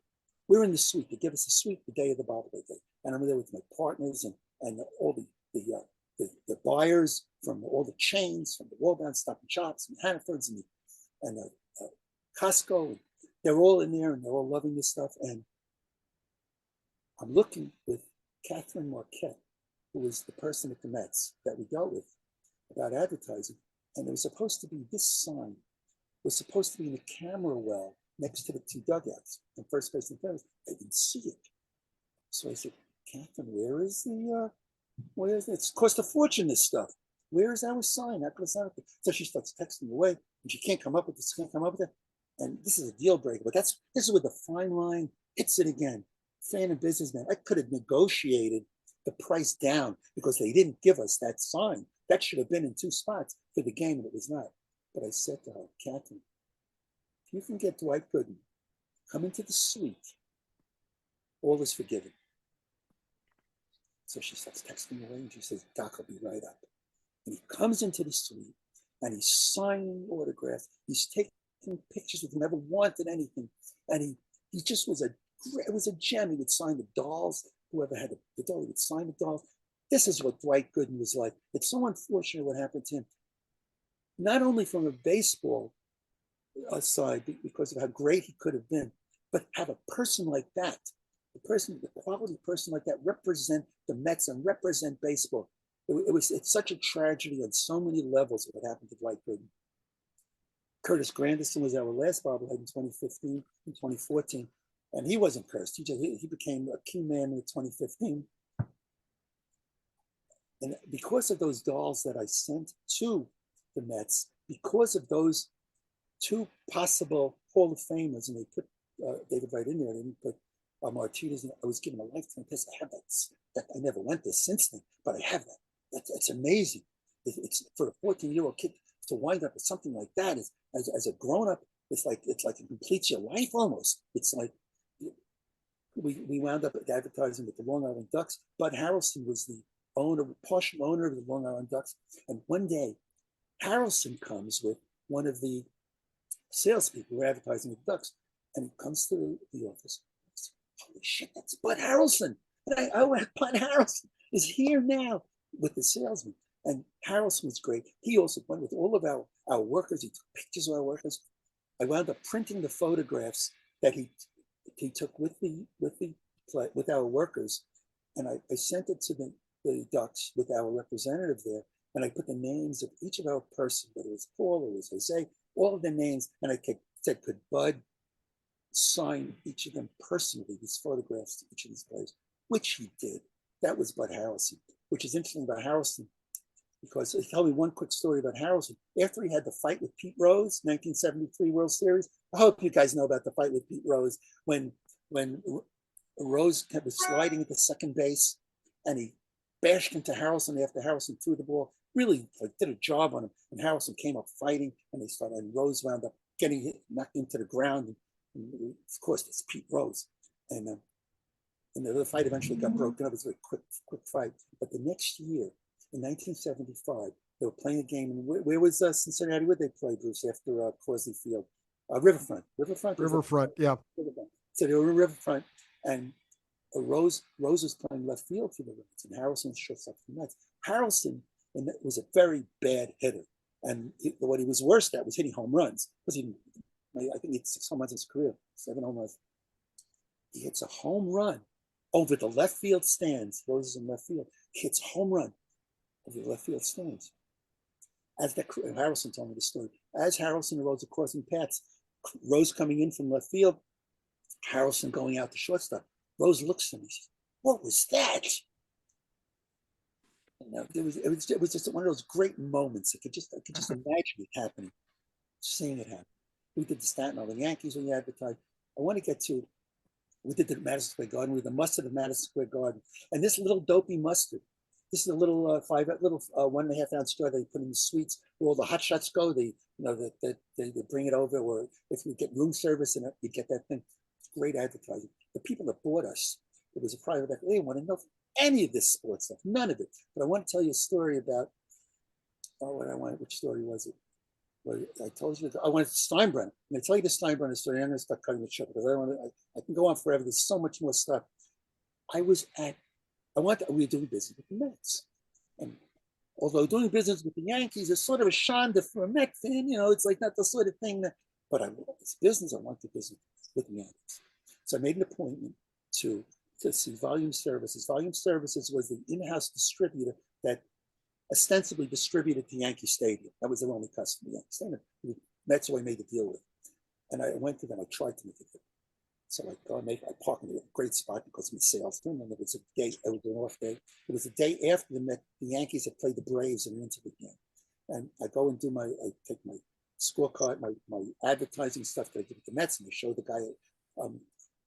we're in the suite. They give us a suite the day of the bobblehead day. And I'm there with my partners and all the buyers from all the chains, from the Wallbound Stop and Shops and Hannaford's and Costco. And they're all in there and they're all loving this stuff. And I'm looking with Catherine Marquette, who was the person at the Mets that we dealt with about advertising. And there was supposed to be this sign, was supposed to be in the camera well next to the two dugouts on first base and third. I didn't see it. So I said, Catherine, where is it? It's cost a fortune, this stuff. Where is our sign? So she starts texting away, and she can't come up with this, And this is a deal breaker, but this is where the fine line hits it again. Fan and businessman, I could have negotiated the price down because they didn't give us that sign. That should have been in two spots for the game, and it was not. But I said to her, Catherine, if you can get Dwight Gooden, come into the suite, all is forgiven. So she starts texting away and she says, Doc, I'll be right up. And he comes into the suite and he's signing autographs. He's taking pictures with who never wanted anything. And he just was it was a gem. He would sign the dolls. Whoever had the doll, he would sign the dolls. This is what Dwight Gooden was like. It's so unfortunate what happened to him. Not only from a baseball side, because of how great he could have been, but have a person like that, the quality person like that represent the Mets and represent baseball. It's such a tragedy on so many levels what happened to Dwight Gooden. Curtis Granderson was our last bobblehead in 2015 and 2014, and he wasn't cursed. He became a key man in 2015. And because of those dolls that I sent to the Mets, because of those two possible Hall of Famers, and they put David Wright in there, they didn't put Martinez, I was given a lifetime test. I have that. I never went there since then, but I have that. That's amazing. It's for a 14-year-old kid to wind up with something like that as a grown-up. It's like it completes your life almost. It's like we wound up advertising with the Long Island Ducks. Bud Harrelson was the partial owner of the Long Island Ducks. And one day, Harrelson comes with one of the salespeople who are advertising with the Ducks, and he comes to the office. Holy shit, that's Bud Harrelson. And Bud Harrelson is here now with the salesman. And Harrelson was great. He also went with all of our workers. He took pictures of our workers. I wound up printing the photographs that he took with our workers. And I sent it to the Ducks with our representative there. And I put the names of each of our persons, whether it was Paul or it was Jose, all of the names. And I said, could Bud sign each of them personally, these photographs to each of these players, which he did. That was Bud Harrelson, which is interesting about Harrelson, because he told me one quick story about Harrelson. After he had the fight with Pete Rose, 1973 World Series, I hope you guys know about the fight with Pete Rose, when Rose was sliding into second base and he bashed into Harrelson after Harrelson threw the ball, really did a job on him, and Harrelson came up fighting, and they started, and Rose wound up getting hit, knocked into the ground, and of course it's Pete Rose, and the fight eventually got broken up. It was a very quick fight. But the next year, in 1975, they were playing a game, and where was Cincinnati? Where they play, Bruce, after Crosley Field? Riverfront. Riverfront, yeah. Riverfront. So they were in Riverfront, and Rose was playing left field for the Reds, and Harrelson was shortstop for the Mets. Harrelson was a very bad hitter, and what he was worst at was hitting home runs. Because I think he hit 6 home runs in his career, 7 home runs. He hits a home run over the left field stands. Rose is in left field. He hits a home run over the left field stands. Harrelson told me the story. As Harrelson and Rose are crossing paths, Rose coming in from left field, Harrelson going out to shortstop. Rose looks at me and says, "What was that?" It was just one of those great moments. I could just imagine it happening, seeing it happen. We did the Staten Island Yankees when we advertised. I want to get to, we did the Madison Square Garden. We did the mustard of Madison Square Garden. And this little dopey mustard, this is a little 1.5 ounce jar they put in the suites where all the hot shots go. They bring it over, or if you get room service and you get that thing. Great advertising. The people that bought us, it was a private equity. They didn't want to know any of this sports stuff, none of it. But I want to tell you a story about, which story was it? Well, I told you, I wanted Steinbrenner. And I tell you the Steinbrenner story, I'm going to start cutting it short because I can go on forever. There's so much more stuff. We were doing business with the Mets. And although doing business with the Yankees is sort of a shonda for a Met fan, it's like not the sort of thing that, but it's business, I want to do business with the Yankees. So I made an appointment to see Volume Services. Volume Services was the in-house distributor that ostensibly distributed to Yankee Stadium. That was their only customer, Yankee Stadium. That's who I made the deal with. And I went to them, I tried to make a deal. So I parked in a great spot because I'm a salesman, and it was an off day. It was the day after the Yankees had played the Braves and into the game. And I go and I take my scorecard, my advertising stuff that I did with the Mets, and I show the guy,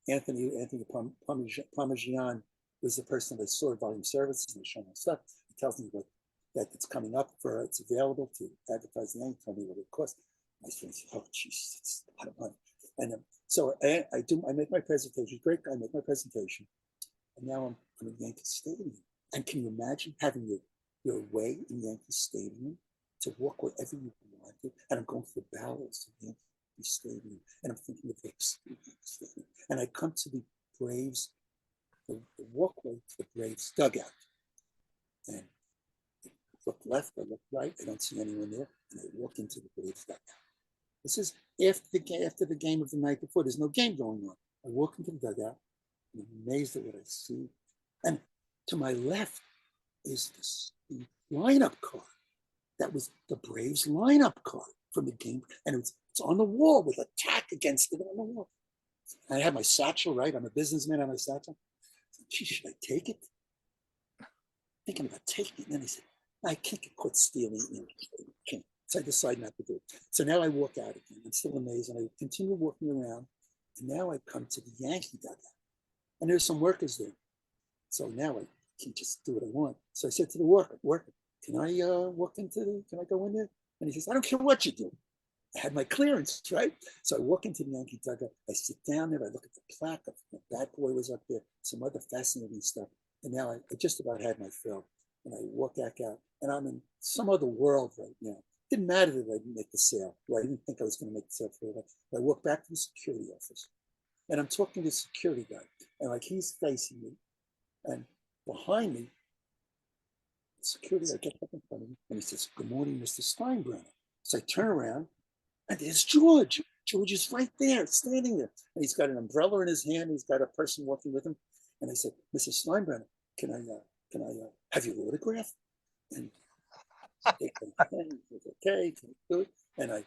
Anthony Parmigian was the person that saw Volume Services, and I show him my stuff. He tells me that it's coming up it's available to advertise the Yankees, tell me what it costs. I said, "Oh, jeez, it's a lot of money." And so I make my presentation, great guy, I make my presentation, and now I'm in Yankee Stadium. And can you imagine having your way in Yankee Stadium to walk wherever you wanted? And I'm going through the barrels of Yankee Stadium, and I'm thinking of this. And I come to the Braves, the walkway to the Braves dugout. And I look left, I look right, I don't see anyone there, and I walk into the Braves dugout. This is after the game of the night before. There's no game going on. I walk into the dugout, and I'm amazed at what I see. And to my left is the lineup card. That was the Braves lineup card from the game, and it's on the wall with a tack against it on the wall. I had my satchel, right? I'm a businessman, I have my satchel. I said, "Gee, should I take it?" Thinking about taking it, and then I said, "I can't get caught stealing it. Can't." So I decided not to do it. So now I walk out again. I'm still amazed, and I continue walking around, and now I come to the Yankee dugout, and there's some workers there. So now I can't just do what I want. So I said to the worker, "Can I can I go in there?" And he says, "I don't care what you do." I had my clearance, right? So I walk into the Yankee dugout. I sit down there. I look at the plaque. The Bat Boy was up there, some other fascinating stuff. And now I just about had my fill. And I walk back out, and I'm in some other world right now. It didn't matter that I didn't make the sale. Right? I didn't think I was going to make the sale for it. I walk back to the security office, and I'm talking to the security guy, and he's facing me, and behind me, the security guy gets up in front of me, and he says, "Good morning, Mr. Steinbrenner." So I turn around, and there's George. George is right there, standing there. And he's got an umbrella in his hand. He's got a person walking with him. And I said, "Mr. Steinbrenner, can I have your autograph?" And they said, "Okay, can I do it?" And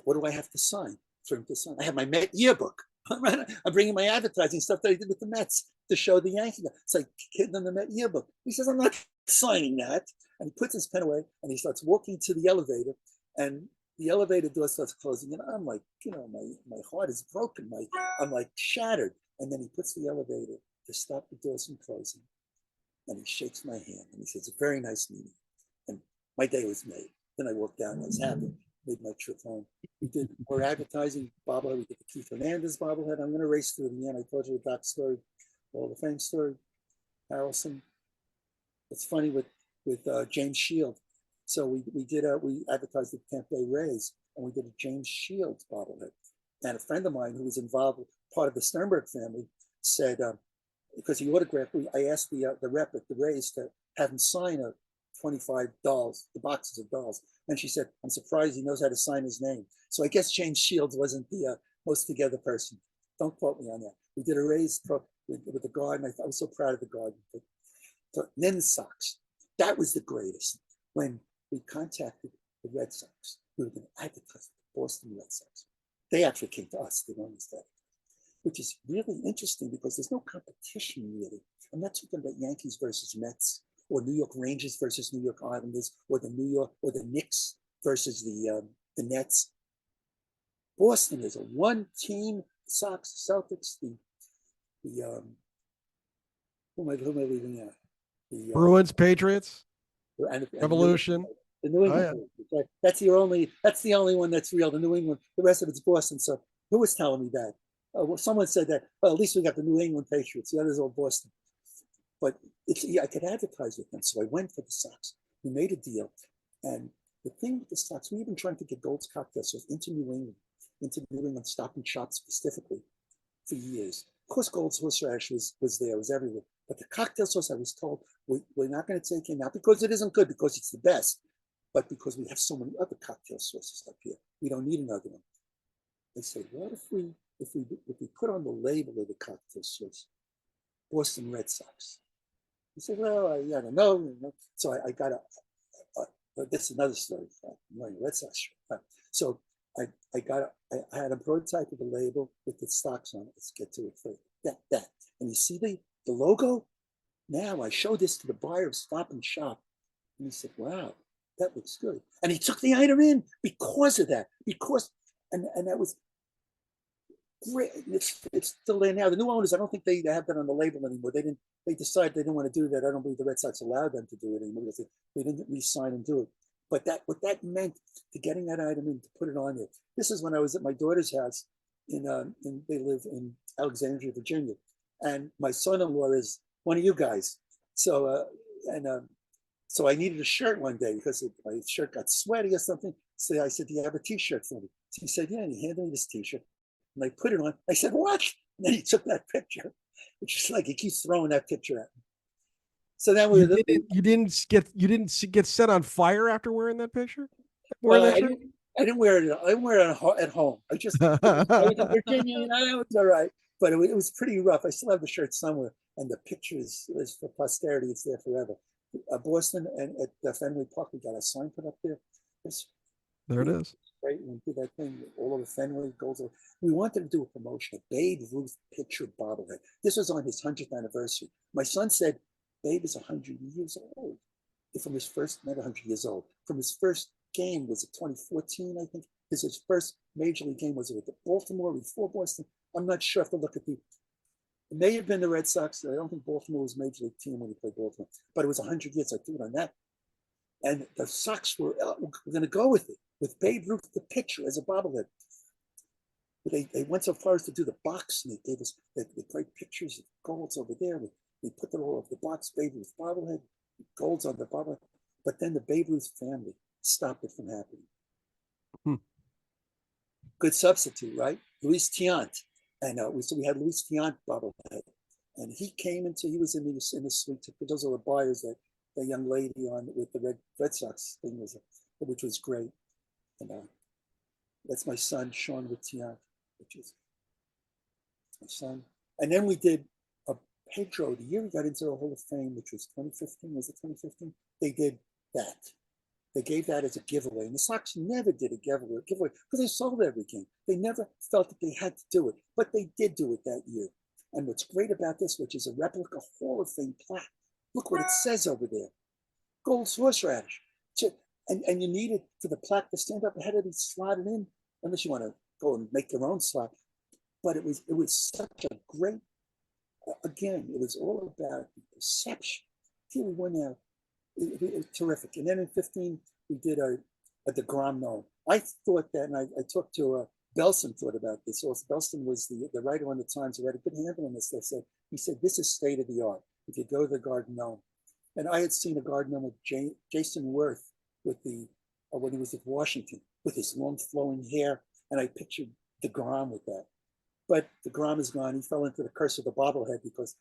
what do I have to sign? For him to sign. I have my Met yearbook. I'm bringing my advertising stuff that I did with the Mets to show the Yankees. It's like kidding on the Met yearbook. He says, I'm not signing that. And he puts his pen away and he starts walking to the elevator, and the elevator door starts closing. And I'm like, my heart is broken. I'm like shattered. And then he puts the elevator to stop the doors from closing. And he shakes my hand and he says, a very nice meeting. And my day was made. Then I walked down and I was happy. Made my trip home. We did more advertising bobblehead. We did the Keith Hernandez bobblehead. I'm going to race through the end. I told you the Doc story, Hall of Fame story. Harrelson. It's funny with James Shield. So we advertised the Tampa Bay Rays, and we did a James Shields bobblehead. And a friend of mine who was involved with part of the Sternberg family said, because he autographed, I asked the rep at the Rays to have him sign a 25 dolls, the boxes of dolls. And she said, I'm surprised he knows how to sign his name. So I guess James Shields wasn't the most together person. Don't quote me on that. We did a Rays with the garden. I was so proud of the garden. But then the Sox, that was the greatest. When we contacted the Red Sox, we were going to advertise the Boston Red Sox. They actually came to us, they don't understand, which is really interesting because there's no competition really. I'm not talking about Yankees versus Mets, or New York Rangers versus New York Islanders, or the Knicks versus the Nets. Boston is a one-team, Sox, Celtics, who am I leaving out? Bruins, Patriots, and Revolution. The New England. Oh, yeah. That's the only one that's real. The New England. The rest of it's Boston. So who was telling me that? Well, someone said that. Well, at least we got the New England Patriots. The others all Boston. But I could advertise with them, so I went for the Sox. We made a deal, and the thing with the Sox, we've been trying to get Gold's cocktail sauce into New England Stop and Shop specifically for years. Of course, Gold's horseradish was there, was everywhere. But the cocktail sauce, I was told, we're not going to take in, not because it isn't good, because it's the best, but because we have so many other cocktail sauces up here. We don't need another one. They said, what if we put on the label of the cocktail sauce, Boston Red Sox? He said, well, I don't know. So I got that's another story. Red Sox shirt. So I had a prototype of the label with the Sox on it. Let's get to it first. That. And you see the logo? Now I showed this to the buyer of Stop and Shop. And he said, wow, that looks good. And he took the item in because of that. And that was great. It's still there now. The new owners, I don't think they have that on the label anymore. They decided they didn't want to do that. I don't believe the Red Sox allowed them to do it anymore because they didn't re-sign and do it. But what that meant to getting that item in, to put it on there. This is when I was at my daughter's house they live in Alexandria, Virginia. And my son-in-law is one of you guys. So so I needed a shirt one day because my shirt got sweaty or something. So I said, do you have a t-shirt for me? So he said, yeah, and he handed me this t-shirt. And I put it on. I said, what? And then he took that picture. It's just like he keeps throwing that picture at me. So then you didn't get set on fire after wearing that picture? I didn't wear it. I didn't wear it at home. I was in Virginia, it was all right. But it was pretty rough. I still have the shirt somewhere, and the picture is for posterity. It's there forever. Boston and at the Fenway Park, we got a sign put up there. There it is. Right, we did that thing all over Fenway. We wanted to do a promotion, a Babe Ruth picture bobblehead. This was on his 100th anniversary. My son said, Babe is 100 years old. From his first, not 100 years old. From his first game, was it 2014, I think? His first major league game, was it with the Baltimore, before Boston? I'm not sure. I have to look at it may have been the Red Sox. I don't think Baltimore was a major league team when he played Baltimore, but it was 100 years. I threw it on that. And the Sox were going to go with it, with Babe Ruth, the picture as a bobblehead. They went so far as to do the box, and they gave us the great pictures of Gold's over there. They put them all over the box, Babe Ruth bobblehead, Gold's on the bobblehead. But then the Babe Ruth family stopped it from happening. Good substitute, right? Luis Tiant. And so we had Luis Tiant bobblehead. And he was in the suite. Those are the buyers that the young lady on with the Red Sox thing which was great. And that's my son, Sean with Tiant, which is my son. And then we did a Pedro, the year we got into the Hall of Fame, which was 2015. Was it 2015? They did that. They gave that as a giveaway. And the Sox never did a giveaway because they sold every game. They never felt that they had to do it, but they did do it that year. And what's great about this, which is a replica Hall of Fame plaque, look what it says over there. Gold's Horseradish. And you need it for the plaque to stand up. It had to be slotted in, unless you want to go and make your own slot. But it was such a great, again, it was all about the perception. Here we won now. It was terrific. And then in 15, we did a DeGrom Gnome. I thought that, and I talked to Belson thought about this. Also, Belson was the writer on the Times who had a good handle on this. He said, this is state of the art. If you go to the Garden Gnome. And I had seen a Garden Gnome with Jason Worth with when he was at Washington, with his long flowing hair. And I pictured DeGrom with that. But DeGrom is gone. He fell into the curse of the bobblehead because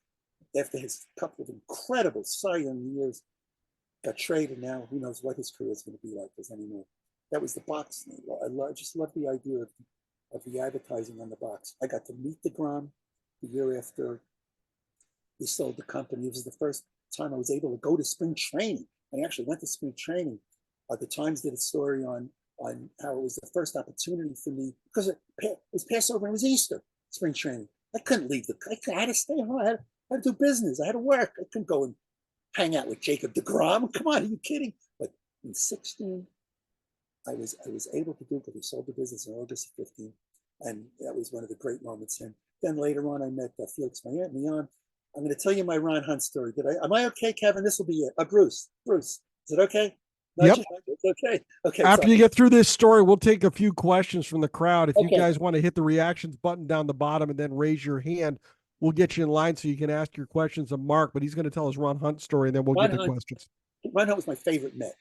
after his couple of incredible Cy Young years, got traded. Now who knows what his career is going to be like anymore. That was the box. I just love the idea of the advertising on the box. I got to meet DeGrom the year after we sold the company. It was the first time I was able to go to spring training. I actually went to spring training. The Times did a story on how it was the first opportunity for me because it was Passover and it was Easter, spring training. I couldn't leave I had to stay home. I had to do business. I had to work. I couldn't go and hang out with Jacob DeGrom. Come on, are you kidding? But in 16, I was able to do it because we sold the business in August of 15. And that was one of the great moments. And then later on, I met Felix Leon. I'm going to tell you my Ron Hunt story. Am I okay, Kevin? This will be it. Bruce, is it okay? No, yep. Okay. Okay. After you get through this story, we'll take a few questions from the crowd. If you Okay. guys want to hit the reactions button down the bottom and then raise your hand, we'll get you in line so you can ask your questions of Mark, but he's going to tell his Ron Hunt story, and then we'll get the questions. Ron Hunt was my favorite Met,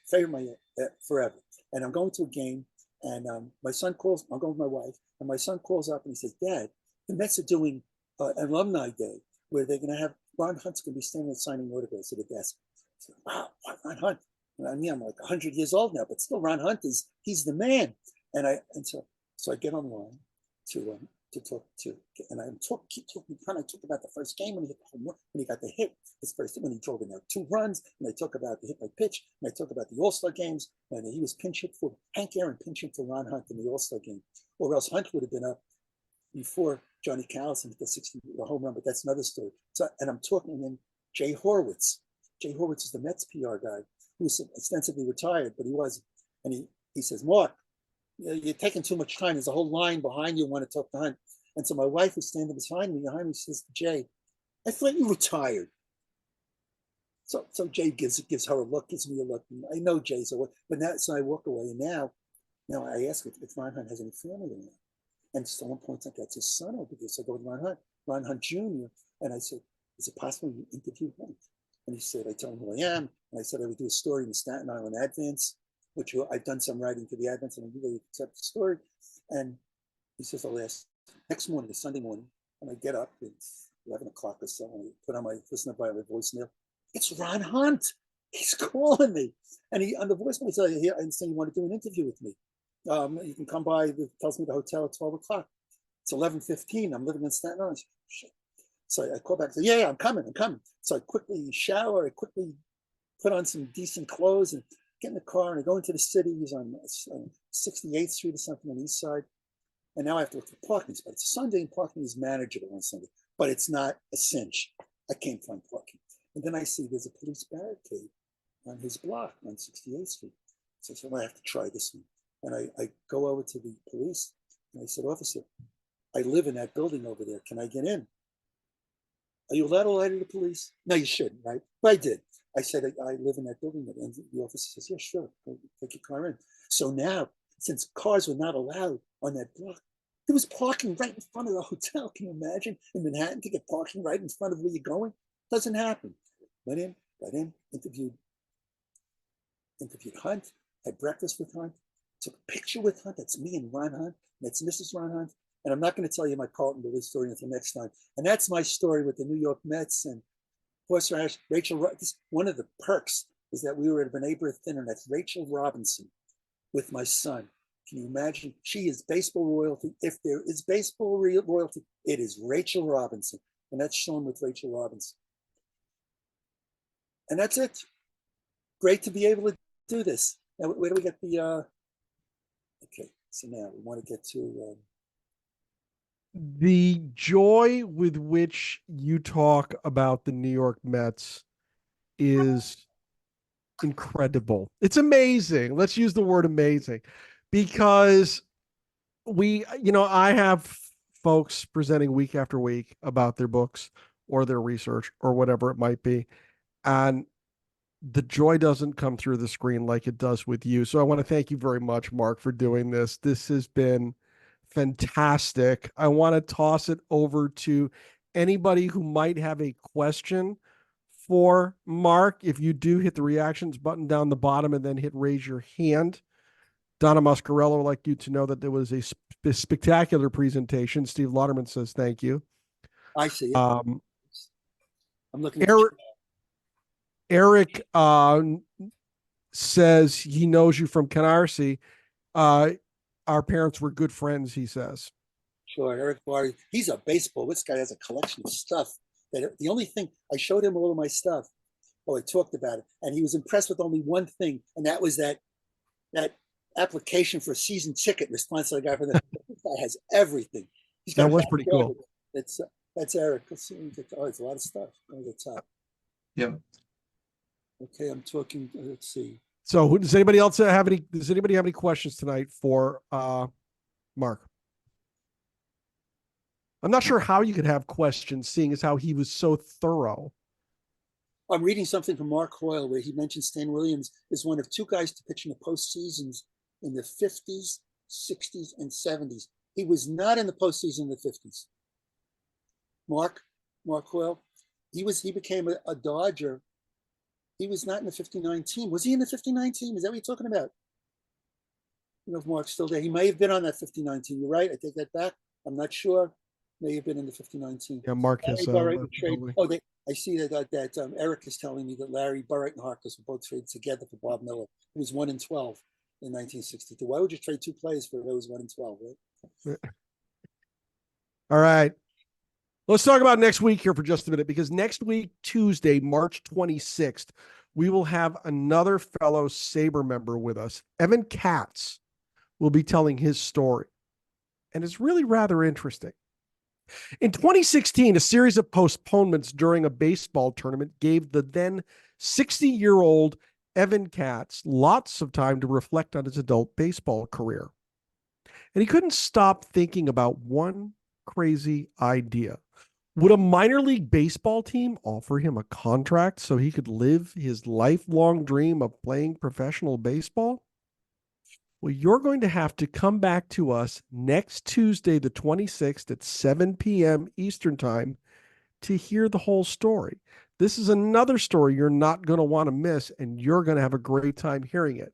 forever. And I'm going to a game, and my son calls, I'm going with my wife, and my son calls up and he says, Dad, the Mets are doing an alumni day where they're going to have, Ron Hunt's going to be standing there signing autographs at the desk. I said, wow, Ron Hunt. And I mean, I'm like 100 years old now, but still Ron Hunt he's the man. And so I get online to talk to, and I keep talking, trying to talk about the first game when he got the hit, his first hit when he drove in there 2 runs, and I talk about the hit by pitch, and I talk about the All-Star games, and he was pinch hit for Hank Aaron, pinch hit for Ron Hunt in the All-Star game, or else Hunt would have been up before Johnny Callison hit the home run, but that's another story. So, and I'm talking, and then Jay Horwitz is the Mets PR guy, who was ostensibly retired, but he wasn't, and he says, Mark, you're taking too much time. There's a whole line behind you. Want to talk to Hunt. And so my wife is standing behind me, says to Jay, I thought you retired. So Jay gives her a look, gives me a look. I know Jay, so I walk away. And now I ask if Ron Hunt has any family in there. And someone points out that's his son over there. So I go to Ron Hunt Jr. And I said, is it possible you interview Hunt? And he said, I told him who I am. And I said I would do a story in the Staten Island Advance, which I've done some writing for the Advance, and I really accept the story. And he says, I'll ask. Next morning, the Sunday morning, and I get up, it's 11 o'clock or so, and I put on listen to my voicemail. It's Ron Hunt. He's calling me. And on the voicemail, he said, I understand you want to do an interview with me. You can come by, tells me the hotel at 12 o'clock. It's 11:15. I'm living in Staten Island. Shit. So I call back and say, yeah, I'm coming. So I quickly shower, I quickly put on some decent clothes and get in the car, and I go into the city. He's on 68th Street or something on the east side. And now I have to look for parking spots. It's Sunday, and parking is manageable on Sunday, but it's not a cinch. I can't find parking. And then I see there's a police barricade on his block on 68th Street. So I said, well, I have to try this one. And I go over to the police, and I said, officer, I live in that building over there. Can I get in? Are you allowed to lie to the police? No, you shouldn't, right? But I did. I said, I live in that building. And the officer says, yeah, sure, go take your car in. So now, since cars were not allowed on that block, there was parking right in front of the hotel. Can you imagine in Manhattan to get parking right in front of where you're going? Doesn't happen. Went in, interviewed Hunt, had breakfast with Hunt, took a picture with Hunt. That's me and Ron Hunt. That's Mrs. Ron Hunt. And I'm not going to tell you my Carlton Billy story until next time. And that's my story with the New York Mets and Horseradish. One of the perks is that we were at B'nai B'rith dinner, and that's Rachel Robinson with my son. Can you imagine? She is baseball royalty. If there is baseball royalty, it is Rachel Robinson. And that's shown with Rachel Robinson. And that's it. Great to be able to do this. Now, where do we get the? Okay, so now we want to get to. The joy with which you talk about the New York Mets is incredible. It's amazing. Let's use the word amazing, because I have folks presenting week after week about their books or their research or whatever it might be. And the joy doesn't come through the screen like it does with you. So I want to thank you very much, Mark, for doing this. This has been fantastic. I want to toss it over to anybody who might have a question for Mark. If you do, hit the reactions button down the bottom and then hit raise your hand. Donna Muscarello would like you to know that there was a spectacular presentation. Steve Lauderman says thank you. I see it. I'm looking. Eric says he knows you from Canarsie. Our parents were good friends, he says. Sure, Eric Barry. He's a baseball. This guy has a collection of stuff. The only thing, I showed him all of my stuff. Oh, I talked about it. And he was impressed with only one thing. And that was that application for a season ticket response that I got from the this guy has everything. That was pretty cool. That's Eric. Let's see. Oh, it's a lot of stuff on the top. Yep. Okay, I'm talking. Let's see. So, does anybody have any questions tonight for Mark? I'm not sure how you could have questions, seeing as how he was so thorough. I'm reading something from Mark Hoyle where he mentions Stan Williams is one of two guys to pitch in the postseasons in the 50s, 60s, and 70s. He was not in the postseason in the 50s. Mark Hoyle, he became a Dodger. He was not in the 59 team. Was he in the 59 team? Is that what you're talking about? You know, if Mark's still there. He may have been on that 59 team. You're right. I take that back. I'm not sure. May have been in the 59 team. Yeah, Mark has. I see that Eric is telling me that Larry Burritt and Harkless were both traded together for Bob Miller, who was 1-12 in 1962. Why would you trade two players for those 1-12, right? All right. Let's talk about next week here for just a minute, because next week, Tuesday, March 26th, we will have another fellow SABR member with us. Evan Katz will be telling his story, and it's really rather interesting. In 2016, a series of postponements during a baseball tournament gave the then 60-year-old Evan Katz lots of time to reflect on his adult baseball career. And he couldn't stop thinking about one crazy idea. Would a minor league baseball team offer him a contract so he could live his lifelong dream of playing professional baseball? Well, you're going to have to come back to us next Tuesday, the 26th at 7 p.m. Eastern Time to hear the whole story. This is another story you're not going to want to miss, and you're going to have a great time hearing it.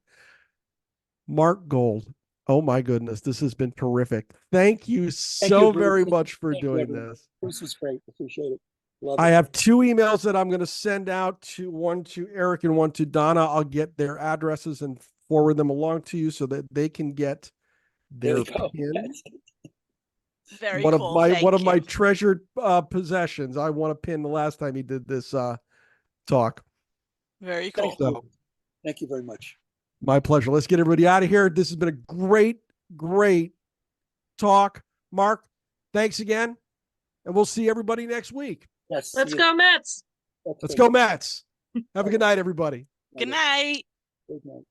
Marc Gold. Oh my goodness, this has been terrific. Thank you so very much for doing this. This was great. Appreciate it. Love I it. have two emails that I'm going to send out, one to Eric and one to Donna. I'll get their addresses and forward them along to you so that they can get their pin. Very one cool. of my treasured possessions. I won a pin the last time he did this talk. Very cool. Thank you very much. My pleasure. Let's get everybody out of here. This has been a great, great talk. Mark, thanks again. And we'll see everybody next week. Yes. Let's go Mets. Let's go Mets. Have a good night, everybody. Good night. Good night.